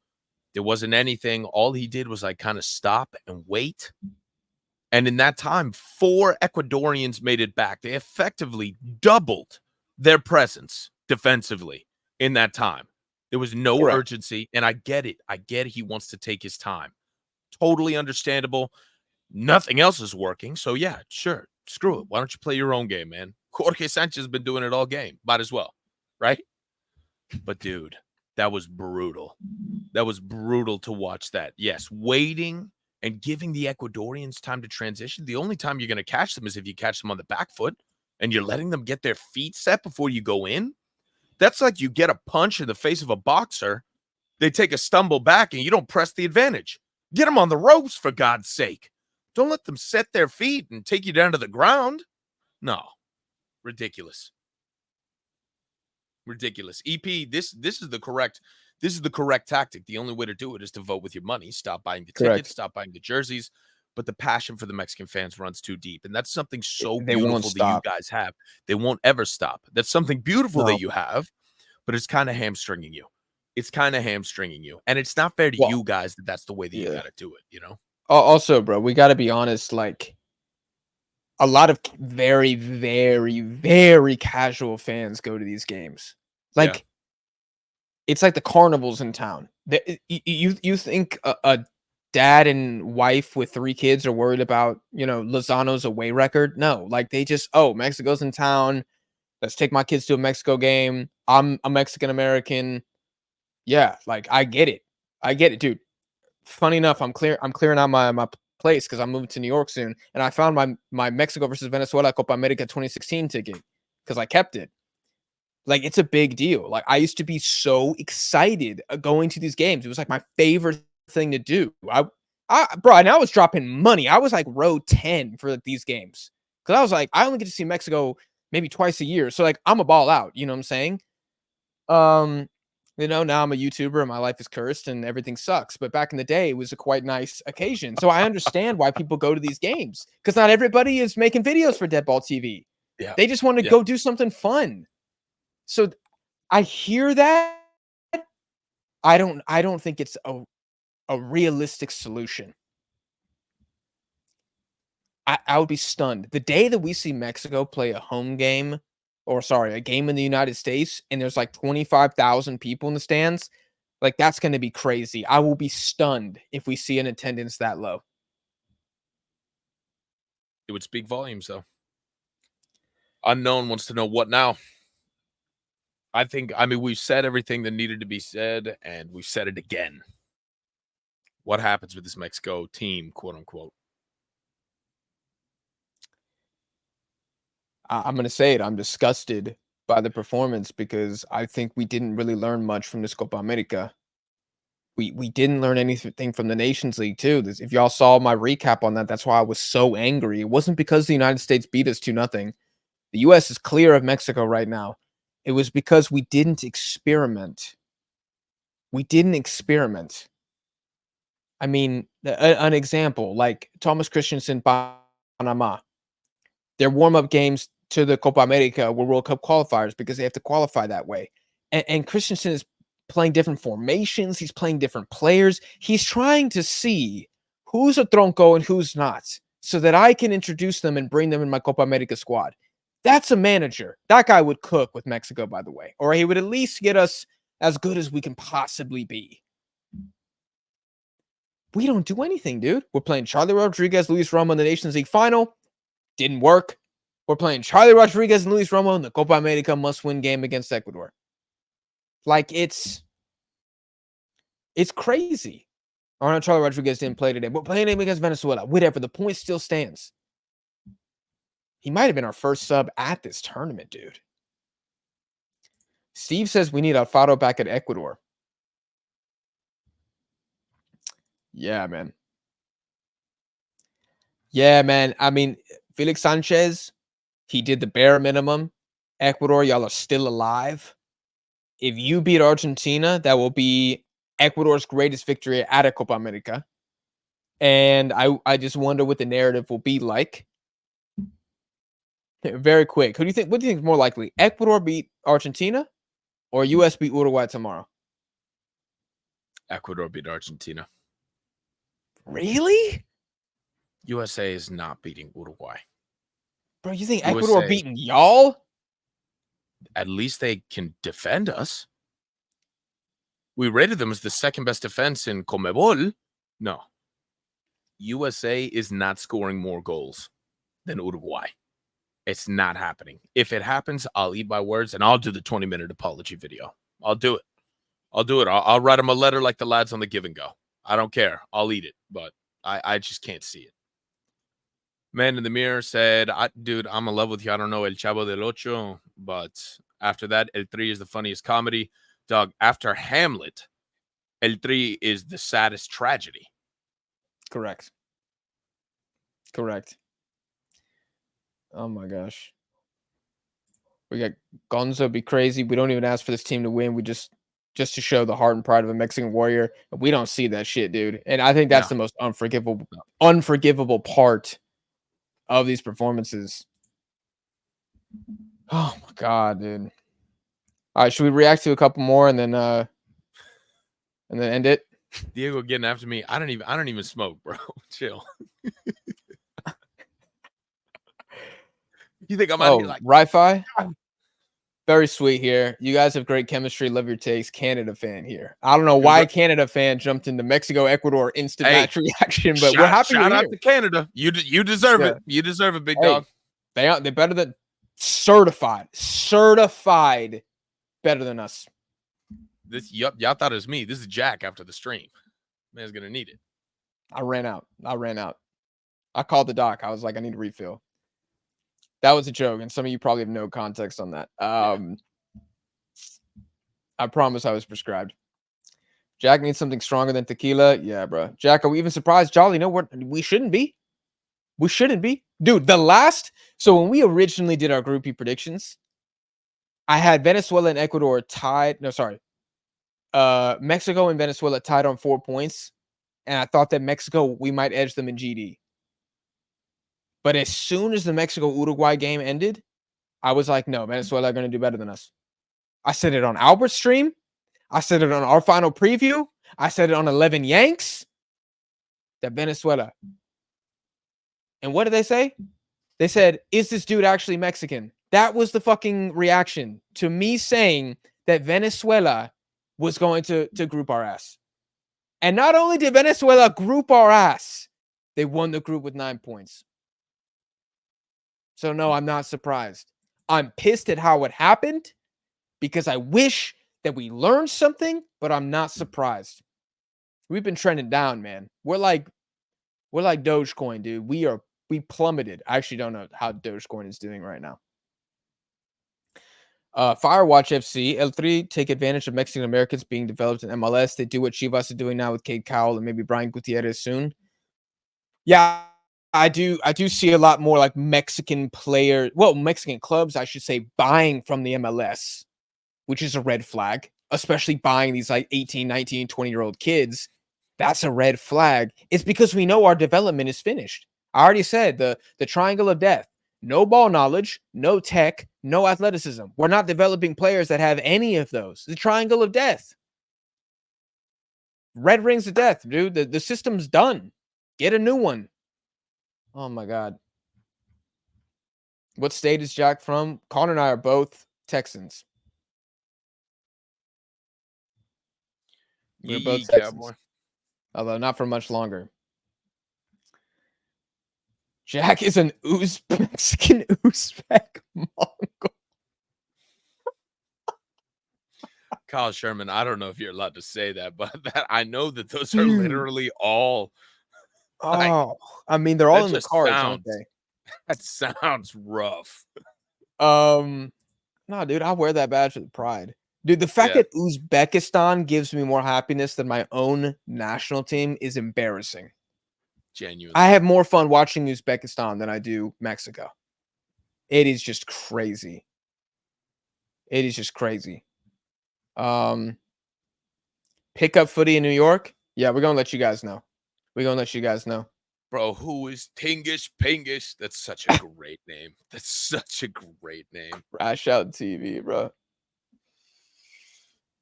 There wasn't anything. All he did was like kind of stop and wait. And in that time, 4 Ecuadorians made it back. They effectively doubled their presence defensively in that time. There was no Correct. urgency, and I get it. I get he wants to take his time. Totally understandable. Nothing else is working, so yeah, sure. Screw it. Why don't you play your own game, man? Jorge Sanchez has been doing it all game. Might as well, right? But, dude, that was brutal. That was brutal to watch that. Yes, waiting and giving the Ecuadorians time to transition. The only time you're going to catch them is if you catch them on the back foot and you're letting them get their feet set before you go in. That's like you get a punch in the face of a boxer. They take a stumble back and you don't press the advantage. Get them on the ropes, for God's sake. Don't let them set their feet and take you down to the ground. No. Ridiculous. Ridiculous. EP, this is the correct tactic. The only way to do it is to vote with your money. Stop buying the tickets, stop buying the jerseys. But the passion for the Mexican fans runs too deep. And that's something so beautiful that you guys have. They won't ever stop. That's something beautiful that you have, but it's kind of hamstringing you. And it's not fair to you guys that that's the way that you got to do it, you know? Also, bro, we got to be honest. Like, a lot of very, very, very casual fans go to these games. Like, it's like the carnivals in town. You think a dad and wife with 3 kids are worried about, Lozano's away record? No, like they just, Mexico's in town. Let's take my kids to a Mexico game. I'm a Mexican American. Yeah, like I get it, dude. Funny enough, I'm clearing out my place because I'm moving to New York soon, and I found my Mexico versus Venezuela Copa America 2016 ticket because I kept it. Like, it's a big deal. Like, I used to be so excited going to these games. It was like my favorite thing to do. Bro, and I was dropping money. I was like row 10 for these games because I was like, I only get to see Mexico maybe twice a year, so like I'm a ball out. You know what I'm saying? Now I'm a YouTuber and my life is cursed and everything sucks. But back in the day, it was a quite nice occasion. So I understand why people go to these games because not everybody is making videos for Deadball TV. Yeah, they just want to go do something fun. So I hear that. I don't think it's a realistic solution. I would be stunned. The day that we see Mexico play a home game, a game in the United States, and there's like 25,000 people in the stands, like that's going to be crazy. I will be stunned if we see an attendance that low. It would speak volumes, though. Unknown wants to know what now. I mean, we've said everything that needed to be said, and we've said it again. What happens with this Mexico team, quote unquote? I'm going to say it. I'm disgusted by the performance because I think we didn't really learn much from this Copa America. We didn't learn anything from the Nations League too. If y'all saw my recap on that, that's why I was so angry. It wasn't because the United States beat us 2-0. The U.S. is clear of Mexico right now. It was because we didn't experiment. We didn't experiment. I mean, an example like Thomas Christensen, Panama. Their warm-up games to the Copa America were World Cup qualifiers because they have to qualify that way. And Christensen is playing different formations. He's playing different players. He's trying to see who's a tronco and who's not so that I can introduce them and bring them in my Copa America squad. That's a manager. That guy would cook with Mexico, by the way, or he would at least get us as good as we can possibly be. We don't do anything, dude. We're playing Charlie Rodriguez, Luis Romo in the Nations League final. Didn't work. We're playing Charlie Rodriguez and Luis Romo in the Copa America must-win game against Ecuador. Like, it's crazy. Or no, Charlie Rodriguez didn't play today. We're playing him against Venezuela. Whatever. The point still stands. He might have been our first sub at this tournament, dude. Steve says we need Alfaro back at Ecuador. Yeah, man. Yeah, man. I mean, Felix Sanchez, he did the bare minimum. Ecuador, y'all are still alive. If you beat Argentina, that will be Ecuador's greatest victory at a Copa America. And I just wonder what the narrative will be like. Very quick. What do you think is more likely? Ecuador beat Argentina or US beat Uruguay tomorrow? Ecuador beat Argentina. Really? USA is not beating Uruguay. Bro, you think Ecuador beating y'all? At least they can defend us. We rated them as the second best defense in CONMEBOL. No. USA is not scoring more goals than Uruguay. It's not happening. If it happens, I'll eat my words and I'll do the 20-minute apology video. I'll do it. I'll write them a letter like the lads on the Give and Go. I don't care. I'll eat it, but I just can't see it. Man in the Mirror said, dude, I'm in love with you. I don't know El Chavo del Ocho, but after that, El Tri is the funniest comedy. Dog, after Hamlet, El Tri is the saddest tragedy. Correct. Oh my gosh. We got Gonzo be crazy. We don't even ask for this team to win. We just to show the heart and pride of a Mexican warrior. We don't see that shit, dude. And I think that's the most unforgivable part of these performances. Oh my god, dude. All right, should we react to a couple more and then end it? Diego getting after me. I don't even smoke, bro. Chill. You think I'm out here like Wi-Fi? Very sweet here. You guys have great chemistry. Love your takes. Canada fan here. I don't know why Canada fan jumped into Mexico, Ecuador instant match reaction, but we're happy. Shout out to Canada. You deserve it. You deserve it, big dog. They better than certified better than us. Y'all thought it was me. This is Jack after the stream. Man's gonna need it. I ran out. I called the doc. I was like, I need a refill. That was a joke, and some of you probably have no context on that. I promise I was prescribed. Jack needs something stronger than tequila. Yeah, bro. Jack, are we even surprised? Jolly, no, we shouldn't be. We shouldn't be. Dude, so when we originally did our groupie predictions, I had Venezuela and Ecuador tied. No, sorry. Mexico and Venezuela tied on 4 points, and I thought that Mexico, we might edge them in GD. But as soon as the Mexico-Uruguay game ended, I was like, no, Venezuela are going to do better than us. I said it on Albert's stream. I said it on our final preview. I said it on 11 Yanks. That Venezuela. And what did they say? They said, is this dude actually Mexican? That was the fucking reaction to me saying that Venezuela was going to group our ass. And not only did Venezuela group our ass, they won the group with 9 points. So no, I'm not surprised. I'm pissed at how it happened because I wish that we learned something, but I'm not surprised. We've been trending down, man. We're like Dogecoin, dude. We plummeted. I actually don't know how Dogecoin is doing right now. Firewatch FC, El Tri take advantage of Mexican Americans being developed in MLS. They do what Chivas is doing now with Cade Cowell and maybe Brian Gutierrez soon. Yeah, I do see a lot more like Mexican clubs, I should say, buying from the MLS, which is a red flag, especially buying these like 18, 19, 20-year-old kids. that's a red flag. It's because we know our development is finished. I already said the triangle of death. No ball knowledge, no tech, no athleticism. We're not developing players that have any of those. The triangle of death. Red rings of death, dude. The system's done. Get a new one. Oh my God. What state is Jack from? Connor and I are both Texans. We're both Texans. Cowboy. Although not for much longer. Jack is an Mexican Uzbek Mongol. Kyle Sherman, I don't know if you're allowed to say that, but I know that those are literally all. Oh, I mean, they're all in the cards, aren't they? That sounds rough. No, dude, I'll wear that badge with pride. Dude, the fact that Uzbekistan gives me more happiness than my own national team is embarrassing. Genuinely. I have more fun watching Uzbekistan than I do Mexico. It is just crazy. It is just crazy. Pick up footy in New York. Yeah, we're gonna let you guys know. Bro, who is Tingish Pingish? That's such a great name. That's such a great name. Rash Out TV, bro.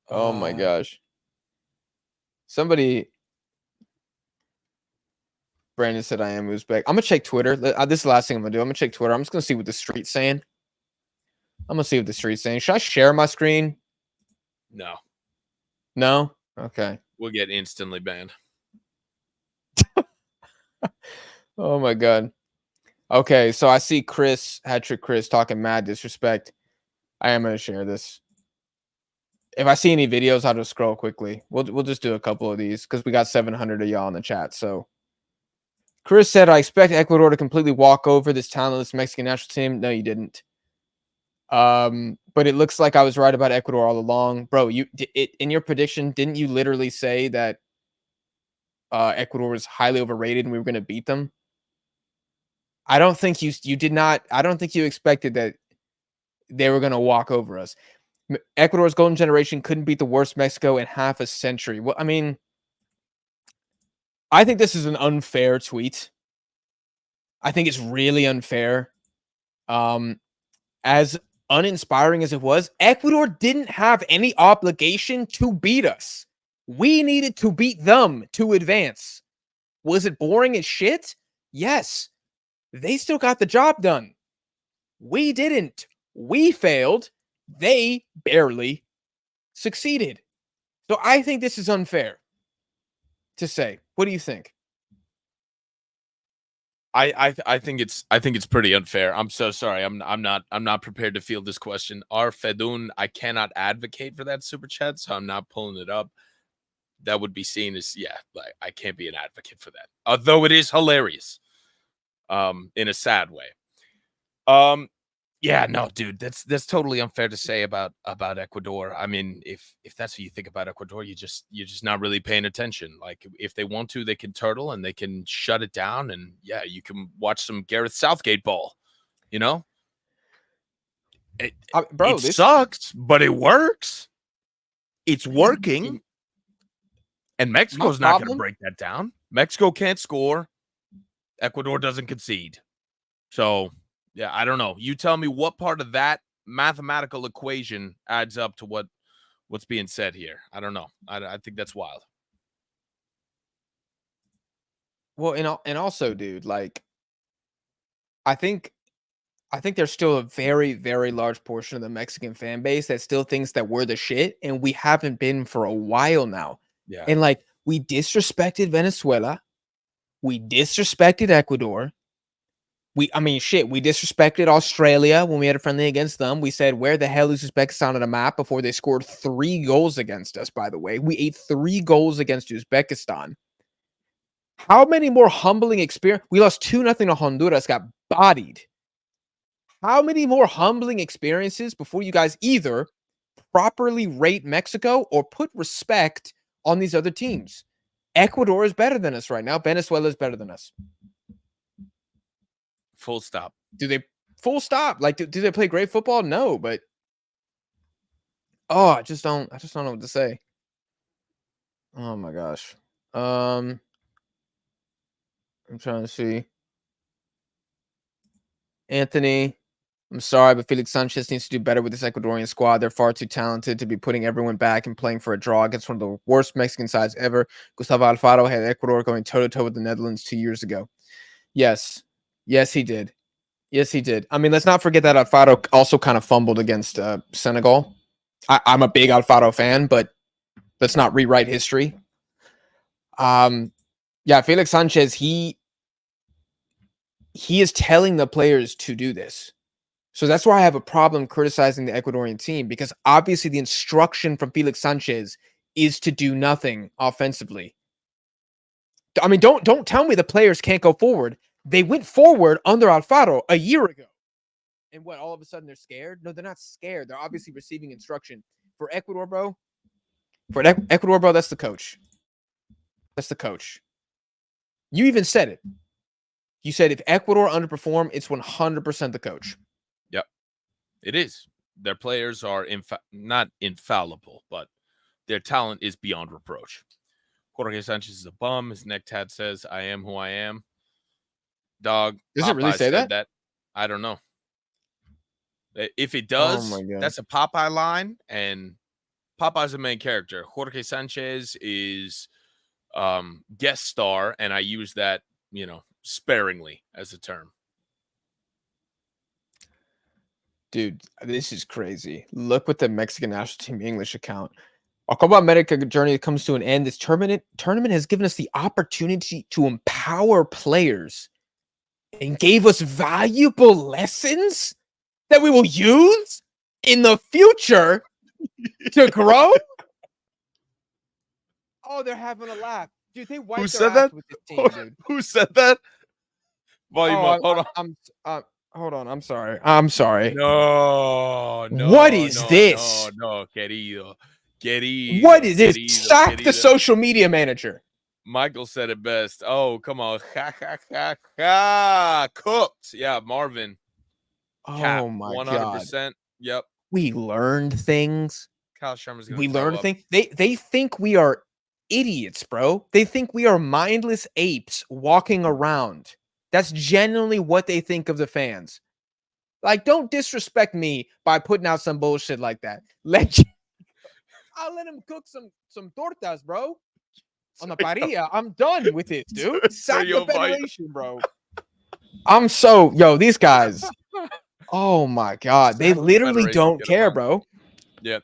Oh my gosh. Brandon said I am Uzbek. I'm gonna check Twitter. This is the last thing I'm gonna do. I'm gonna check Twitter. I'm just gonna see what the street's saying. Should I share my screen? No. No? Okay. We'll get instantly banned. Oh my God. Okay, so I see Hat-Trick Chris talking mad disrespect. I am gonna share this. If I see any videos, I'll just scroll quickly. We'll just do a couple of these because we got 700 of y'all in the chat. So Chris said, I expect Ecuador to completely walk over this talentless Mexican national team. No, you didn't. But it looks like I was right about Ecuador all along. Bro, in your prediction, didn't you literally say that Ecuador was highly overrated and we were going to beat them? I don't think you did not. I don't think you expected that they were going to walk over us. Ecuador's golden generation couldn't beat the worst Mexico in half a century. Well, I mean, I think this is an unfair tweet. I think it's really unfair. As uninspiring as it was, Ecuador didn't have any obligation to beat us. We needed to beat them to advance. Was it boring as shit? Yes. They still got the job done. We didn't. We failed. They barely succeeded. So I think this is unfair to say. What do you think? I think it's pretty unfair. I'm so sorry. I'm not prepared to field this question. Our Fedun, I cannot advocate for that super chat, so I'm not pulling it up. That would be seen as like I can't be an advocate for that. Although it is hilarious. In a sad way. Yeah, no, dude, that's totally unfair to say about Ecuador. I mean, if that's what you think about Ecuador, you're just not really paying attention. Like, if they want to, they can turtle and they can shut it down, and yeah, you can watch some Gareth Southgate ball. You know, it sucks, but it works. It's working, and Mexico's not going to break that down. Mexico can't score. Ecuador doesn't concede. So, yeah, I don't know. You tell me what part of that mathematical equation adds up to what's being said here. I don't know. I think that's wild. Well, and also, dude, like, I think there's still a very, very large portion of the Mexican fan base that still thinks that we're the shit, and we haven't been for a while now. Yeah. And, like, we disrespected Venezuela. We disrespected Ecuador. We disrespected Australia when we had a friendly against them. We said, where the hell is Uzbekistan on the map before they scored 3 goals against us, by the way. We ate 3 goals against Uzbekistan. How many more humbling experience? We lost 2-0 to Honduras, got bodied. How many more humbling experiences before you guys either properly rate Mexico or put respect on these other teams? Ecuador is better than us right now. Venezuela is better than us. Full stop. Full stop. Like, do they play great football? No, but I just don't know what to say. Oh my gosh. I'm trying to see. Anthony, I'm sorry, but Felix Sanchez needs to do better with this Ecuadorian squad. They're far too talented to be putting everyone back and playing for a draw against one of the worst Mexican sides ever. Gustavo Alfaro had Ecuador going toe-to-toe with the Netherlands 2 years ago. Yes. Yes, he did. Yes, he did. I mean, let's not forget that Alfaro also kind of fumbled against Senegal. I'm a big Alfaro fan, but let's not rewrite history. Yeah, Felix Sanchez, he is telling the players to do this. So that's why I have a problem criticizing the Ecuadorian team, because obviously the instruction from Felix Sanchez is to do nothing offensively. I mean, don't tell me the players can't go forward. They went forward under Alfaro a year ago. And what, all of a sudden they're scared? No, they're not scared. They're obviously receiving instruction. For Ecuador, bro, that's the coach. That's the coach. You even said it. You said if Ecuador underperform, it's 100% the coach. Yep, it is. Their players are not infallible, but their talent is beyond reproach. Jorge Sanchez is a bum. His neck tat says, "I am who I am." Dog. Does it really say that? I don't know. If it does, that's a Popeye line, and Popeye's the main character. Jorge Sanchez is guest star, and I use that, sparingly as a term. Dude, this is crazy. Look what the Mexican national team English account. Our Copa America journey comes to an end. This tournament has given us the opportunity to empower players and gave us valuable lessons that we will use in the future to grow. Oh, they're having a laugh. Dude, they wiped their ass with this team, dude. Who said that? Volume up. Hold on. Hold on. I'm sorry. No. What is this? No, querido. What is this? Sack the social media manager. Michael said it best. Oh, come on. Ha. Cooked. Yeah, Marvin. Oh, my 100%. God. Yep. We learned things. Kyle Sherman's going to learned things. They think we are idiots, bro. They think we are mindless apes walking around. That's genuinely what they think of the fans. Like, don't disrespect me by putting out some bullshit like that. I'll let him cook some tortas, bro. On the parrilla. I'm done with it, dude. Sack the federation, bro. These guys. Oh my God. They literally don't care, bro. Yep.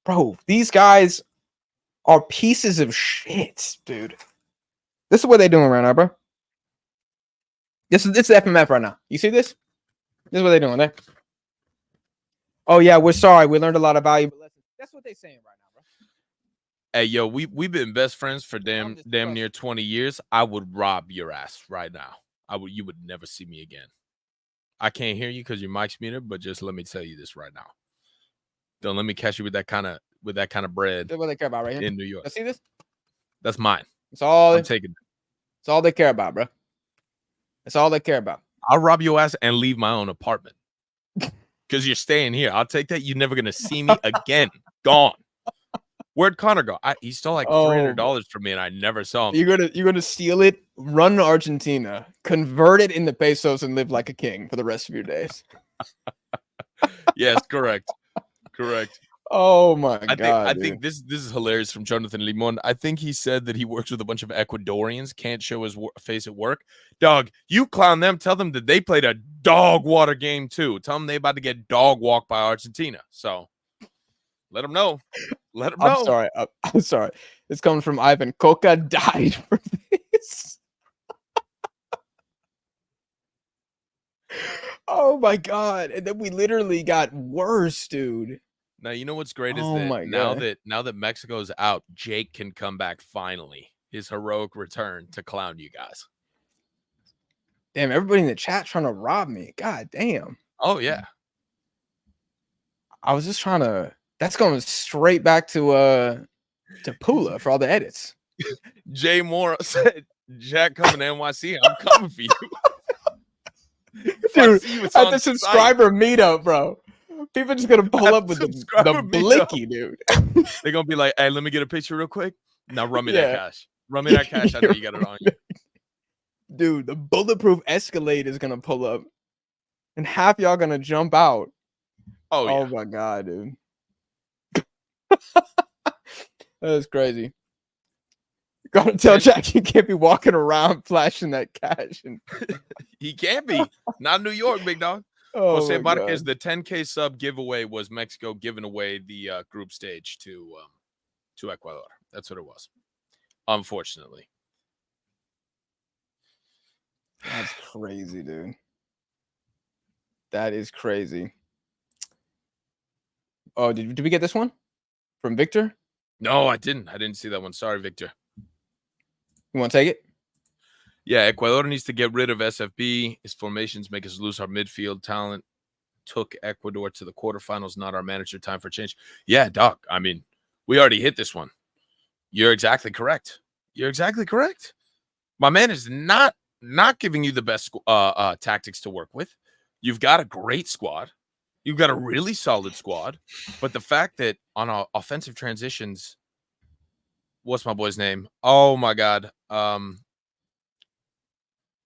Bro, these guys are pieces of shit, dude. This is what they're doing right now, bro. This is FMF right now. You see this? This is what they're doing there. Oh yeah, we're sorry. We learned a lot of valuable lessons. That's what they're saying right now, bro. Hey, yo, we've been best friends for damn near 20 years. I would rob your ass right now. You would never see me again. I can't hear you because your mic's muted, but just let me tell you this right now. Don't let me catch you with that kind of bread. That's what they care about right here in New York. See this? That's mine. I'm taking it. It's all they care about, bro. That's all they care about. I'll rob your ass and leave my own apartment because you're staying here. I'll take that. You're never gonna see me again. Gone. Where'd Connor go? He stole like $300 from me, and I never saw him. You're gonna steal it, run to Argentina, convert it into pesos, and live like a king for the rest of your days. Yes, correct. Oh my God! I think this is hilarious from Jonathan Limon. I think he said that he works with a bunch of Ecuadorians, can't show his face at work. Dog, you clown them. Tell them that they played a dog water game too. Tell them they about to get dog walked by Argentina. So let them know. Let them know. I'm sorry. This comes from Ivan. Coca died for this. Oh my God! And then we literally got worse, dude. Now, you know what's great is that now that Mexico's out, Jake can come back finally. His heroic return to clown you guys. Damn, everybody in the chat trying to rob me. God damn. Oh, yeah. I was just trying to... That's going straight back to Pula for all the edits. Jay Moore said, Jack coming to NYC, I'm coming for you. Dude, at the subscriber meetup, bro. People just gonna pull up with the blicky, dude. They're gonna be like, "Hey, let me get a picture real quick. Now run me that Yeah. cash. Run me that cash. I know you got it on you." Dude, the bulletproof Escalade is gonna pull up, and half y'all gonna jump out. Oh yeah. Oh my god, dude. That's crazy. Gotta tell Jack you can't be walking around flashing that cash. And He can't be. Not in New York, big dog. oh Jose my Marquez, god. the 10K sub giveaway was Mexico giving away the group stage to Ecuador. That's what it was. Unfortunately. That's crazy, dude. That is crazy. Oh, did we get this one from Victor? No, I didn't. I didn't see that one. Sorry, Victor. You want to take it? Yeah, Ecuador needs to get rid of SFB. His formations make us lose our midfield talent. Took Ecuador to the quarterfinals, not our manager. Time for change. Yeah, Doc. I mean, we already hit this one. You're exactly correct. You're exactly correct. My man is not giving you the best tactics to work with. You've got a great squad. You've got a really solid squad. But the fact that on offensive transitions, what's my boy's name? Oh my God.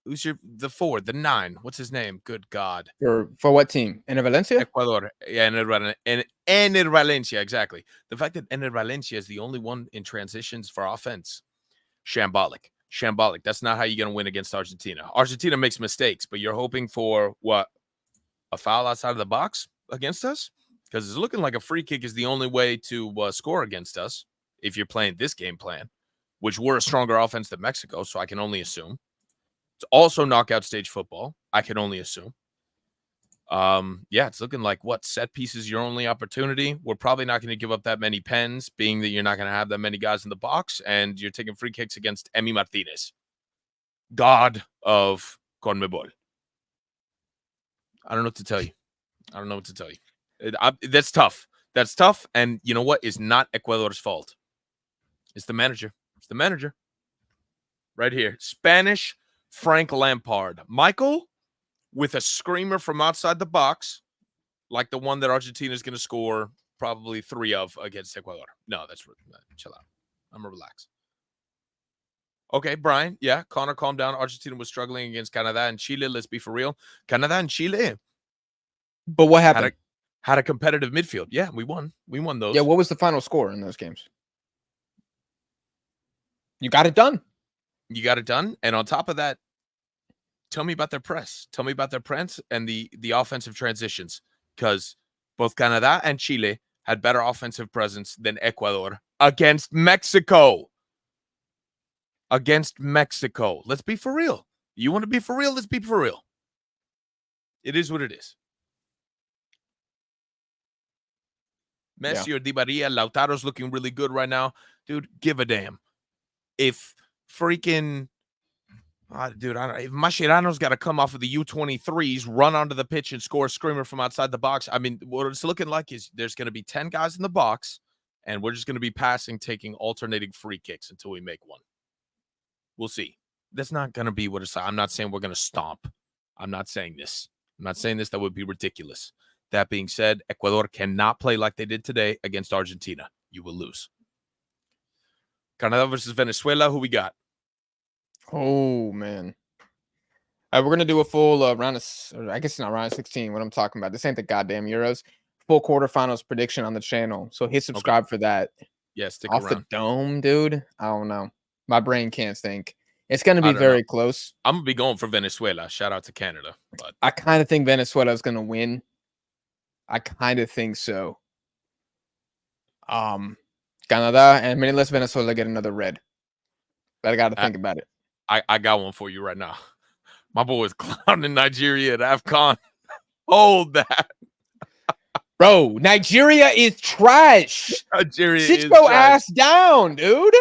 Who's the forward, the 9? What's his name? Good God. For what team? Ener Valencia? Ecuador. Yeah, Ener Valencia, exactly. The fact that Ener Valencia is the only one in transitions for offense, shambolic. Shambolic. That's not how you're going to win against Argentina. Argentina makes mistakes, but you're hoping for what? A foul outside of the box against us? Because it's looking like a free kick is the only way to score against us if you're playing this game plan, which we're a stronger offense than Mexico, so I can only assume. It's also knockout stage football. I can only assume. Yeah, it's looking like set pieces your only opportunity. We're probably not going to give up that many pens, being that you're not going to have that many guys in the box, and you're taking free kicks against Emi Martinez, god of CONMEBOL. I don't know what to tell you. That's tough. That's tough, and you know what? It's not Ecuador's fault. It's the manager. It's the manager. Right here. Spanish Frank Lampard. Michael with a screamer from outside the box, like the one that Argentina is going to score probably 3 of against Ecuador. No, chill out. I'm going to relax. Okay, Brian. Yeah, Connor, calm down. Argentina was struggling against Canada and Chile. Let's be for real. Canada and Chile. But what happened? Had a competitive midfield. Yeah, we won. We won those. Yeah, what was the final score in those games? You got it done. You got it done. And on top of that, tell me about their press. Tell me about their press and the offensive transitions, because both Canada and Chile had better offensive presence than Ecuador against Mexico. Against Mexico. Let's be for real. You want to be for real? Let's be for real. It is what it is. Messi or Di Maria, Lautaro's looking really good right now. Dude, give a damn. If freaking... if Mascherano's got to come off of the U23s, run onto the pitch and score a screamer from outside the box. I mean, what it's looking like is there's going to be 10 guys in the box, and we're just going to be passing, taking alternating free kicks until we make one. We'll see. That's not going to be what it's like. I'm not saying we're going to stomp. I'm not saying this. That would be ridiculous. That being said, Ecuador cannot play like they did today against Argentina. You will lose. Canada versus Venezuela. Who we got? Oh, man. We're going to do a full round of, I guess it's not round of 16, what I'm talking about. This ain't the goddamn Euros. Full quarterfinals prediction on the channel. So hit subscribe for that. Yeah, stick Off around. the dome, dude. I don't know. My brain can't think. It's going to be very close. I'm going to be going for Venezuela. Shout out to Canada. But I kind of think Venezuela is going to win. I kind of think so. Canada, and many less Venezuela get another red. But I got to think about it. I got one for you right now. My boy is clowning Nigeria at AFCON. Hold that. Bro, Nigeria is trash. Sit your ass down, dude.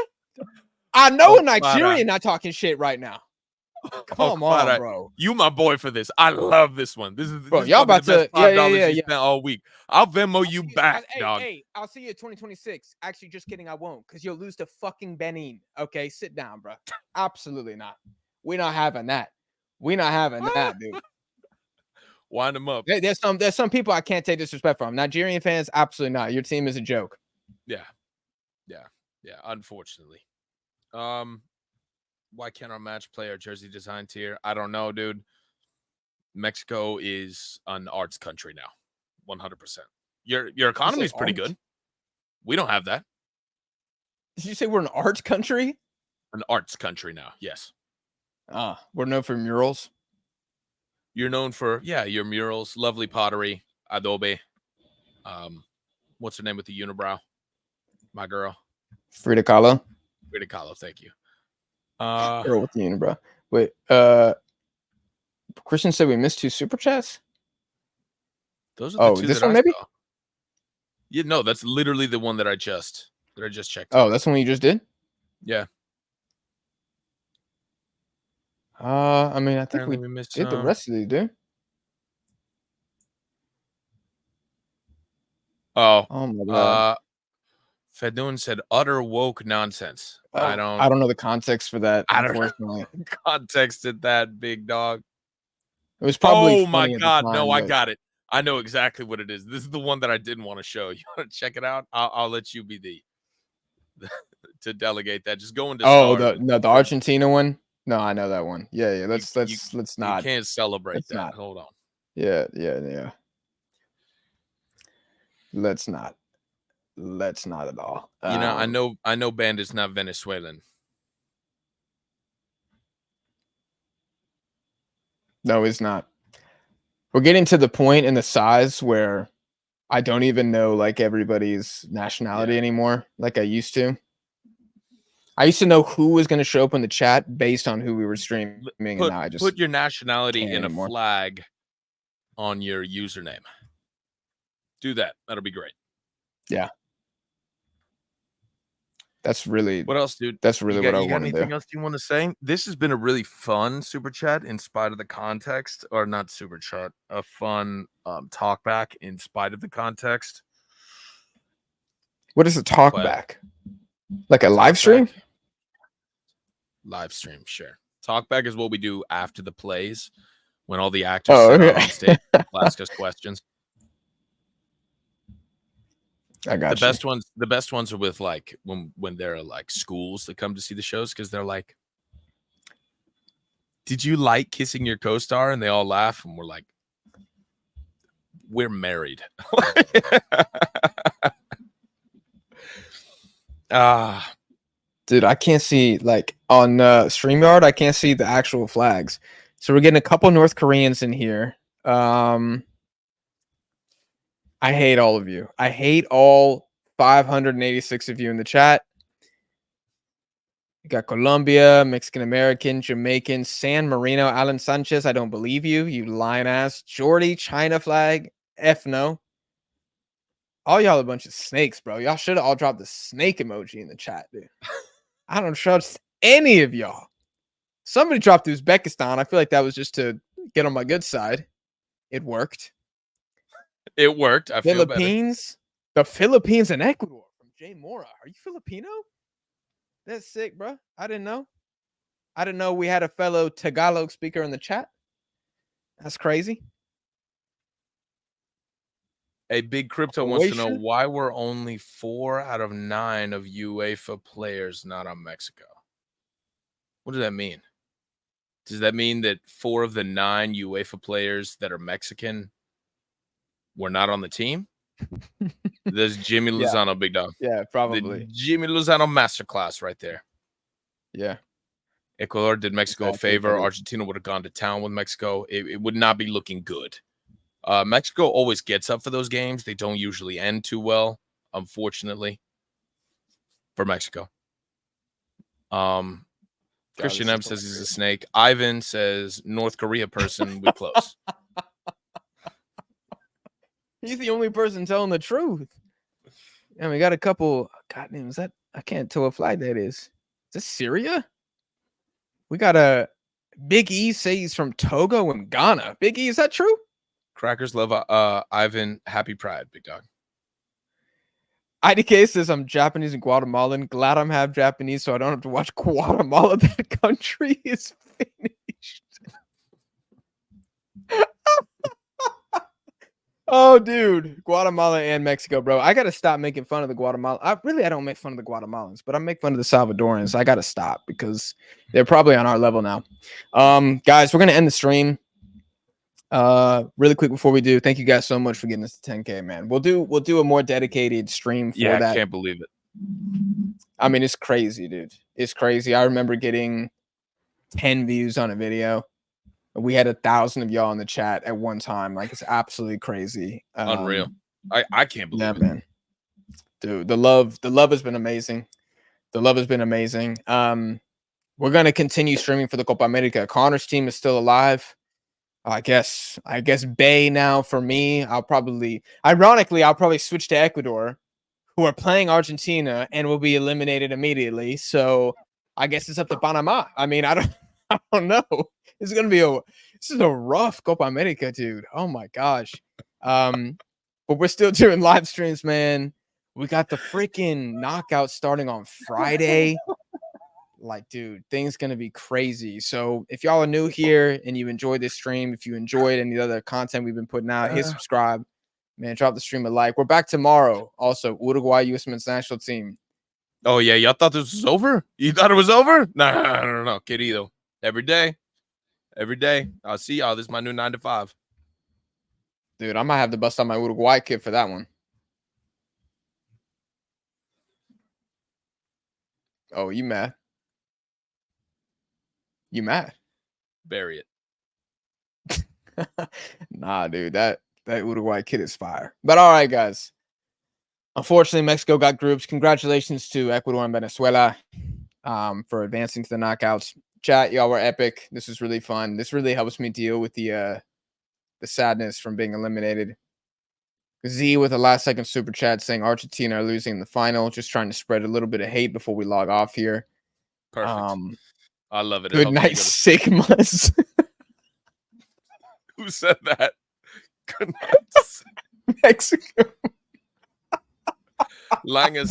I know a Nigerian not talking shit right now. Come on, bro. You my boy for this. I love this one. This is y'all about the best $5 you spent all week. I'll Venmo you back, dog. Hey, I'll see you at 2026. Actually, just kidding. I won't, because you'll lose to fucking Benin. Okay, sit down, bro. Absolutely not. We're not having that. We're not having that, dude. Wind them up. There's some people I can't take disrespect from. Nigerian fans, absolutely not. Your team is a joke. Yeah. Yeah, unfortunately. Why can't our match play our jersey design tier? I don't know, dude. Mexico is an arts country now. 100%. Your economy is pretty good. We don't have that. Did you say we're an art country? An arts country now, yes. We're known for murals. You're known for, your murals, lovely pottery, adobe. What's her name with the unibrow? My girl. Frida Kahlo. Frida Kahlo, thank you. Girl with the unibrow. Wait, Christian said we missed 2 super chats. Those are the 2 this that one I maybe? saw. Yeah, no, that's literally the one that I just checked. Oh, that's the one you just did? Yeah. I mean, I think Apparently we missed did the rest of these, dude. Oh my god. Fedun said utter woke nonsense. I don't know the context for that, unfortunately. Contexted that, big dog. It was probably Oh my funny at the god, time, no, I but got it. I know exactly what it is. This is the one that I didn't want to show. You want to check it out? I'll let you be the to delegate that. Just go into the Argentina one. No, I know that one. Yeah. Let's not. You can't celebrate let's that. not. Hold on. Yeah. Let's not at all. You know, I know band is not Venezuelan. No, it's not. We're getting to the point in the size where I don't even know like everybody's nationality anymore, like I used to. I used to know who was going to show up in the chat based on who we were streaming, and now I just put your nationality in anymore. a flag on your username. Do that. That'll be great. Yeah. That's really what else, dude? That's really what I want to do. Anything else you want to say? This has been a really fun super chat in spite of the context, or not super chat, a fun talk back in spite of the context. What is a talk back? Like a live stream? Live stream, sure. Talk back is what we do after the plays when all the actors sit out on stage and ask us questions. I got the best ones are with like when there are like schools that come to see the shows because they're like, did you like kissing your co-star? And they all laugh and we're like, we're married. Dude, I can't see like on StreamYard, I can't see the actual flags. So we're getting a couple North Koreans in here. I hate all of you. I hate all 586 of you in the chat. You got Colombia, Mexican American, Jamaican, San Marino, Alan Sanchez. I don't believe you, you lying ass. Jordy, China flag. F no. All y'all a bunch of snakes, bro. Y'all should have all dropped the snake emoji in the chat, dude. I don't trust any of y'all. Somebody dropped Uzbekistan. I feel like that was just to get on my good side. It worked. It worked. I feel better. The Philippines and Ecuador from Jay Mora. Are you Filipino? That's sick, bro. I didn't know. I didn't know we had a fellow Tagalog speaker in the chat. That's crazy. A Big Crypto wants to know why we're only 4 out of 9 of UEFA players not on Mexico. What does that mean? Does that mean that 4 of the 9 UEFA players that are Mexican were not on the team? There's Jimmy Lozano, big dog. Yeah, probably. The Jimmy Lozano masterclass right there. Yeah. Ecuador did Mexico a favor. Argentina would have gone to town with Mexico. It would not be looking good. Mexico always gets up for those games. They don't usually end too well, unfortunately, for Mexico. Christian M says he's a snake. Ivan says North Korea person. We close. He's the only person telling the truth. And we got a couple. God damn, is that? I can't tell what flag that is. Is this Syria? We got a Big E say he's from Togo and Ghana. Big E, is that true? Crackers love Ivan. Happy Pride, big dog. IDK says I'm Japanese and Guatemalan. Glad I'm half Japanese, so I don't have to watch Guatemala. That country is finished. Oh, dude, Guatemala and Mexico, bro. I gotta stop making fun of the Guatemala. I don't make fun of the Guatemalans, but I make fun of the Salvadorans. I gotta stop because they're probably on our level now. Guys, we're gonna end the stream. Really quick before we do, thank you guys so much for getting us to 10K, man. We'll do a more dedicated stream for that. I can't believe it. I mean, it's crazy, dude. It's crazy. I remember getting 10 views on a video. We had 1,000 of y'all in the chat at one time. Like, it's absolutely crazy. Unreal. I can't believe it. Man. Dude, the love has been amazing. The love has been amazing. We're gonna continue streaming for the Copa America. Connor's team is still alive. I guess Bay now for me. I'll probably switch to Ecuador, who are playing Argentina and will be eliminated immediately. So I guess it's up to Panama. I mean, I don't know. This is a rough Copa America, dude. Oh my gosh. But we're still doing live streams, man. We got the freaking knockout starting on Friday. Like, dude, things gonna be crazy. So if y'all are new here and you enjoyed this stream, if you enjoyed any other content we've been putting out, hit subscribe, man. Drop the stream a like. We're back tomorrow. Also, Uruguay U.S. Men's National Team. Oh yeah, y'all thought this was over? You thought it was over? No, querido. Every day. I'll see y'all. This is my new 9 to 5. Dude, I might have to bust out my Uruguay kit for that one. Oh, you mad? You mad? Bury it. Nah, dude, that Uruguay kid is fire. But all right, guys. Unfortunately, Mexico got groups. Congratulations to Ecuador and Venezuela for advancing to the knockouts. Chat, y'all were epic. This was really fun. This really helps me deal with the sadness from being eliminated. Z with a last-second super chat saying Argentina are losing in the final. Just trying to spread a little bit of hate before we log off here. Perfect. I love it. Good night, Sigmas. Who said that? Good night, Mexico. Langas.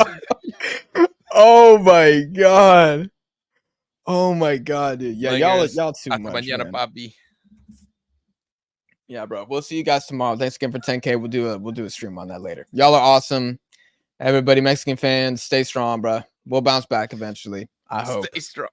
Oh my god. Oh my god, dude. Yeah, y'all too much. Mañana, papi. Yeah, bro. We'll see you guys tomorrow. Thanks again for 10K. We'll do a stream on that later. Y'all are awesome. Everybody, Mexican fans, stay strong, bro. We'll bounce back eventually. I hope. Stay strong.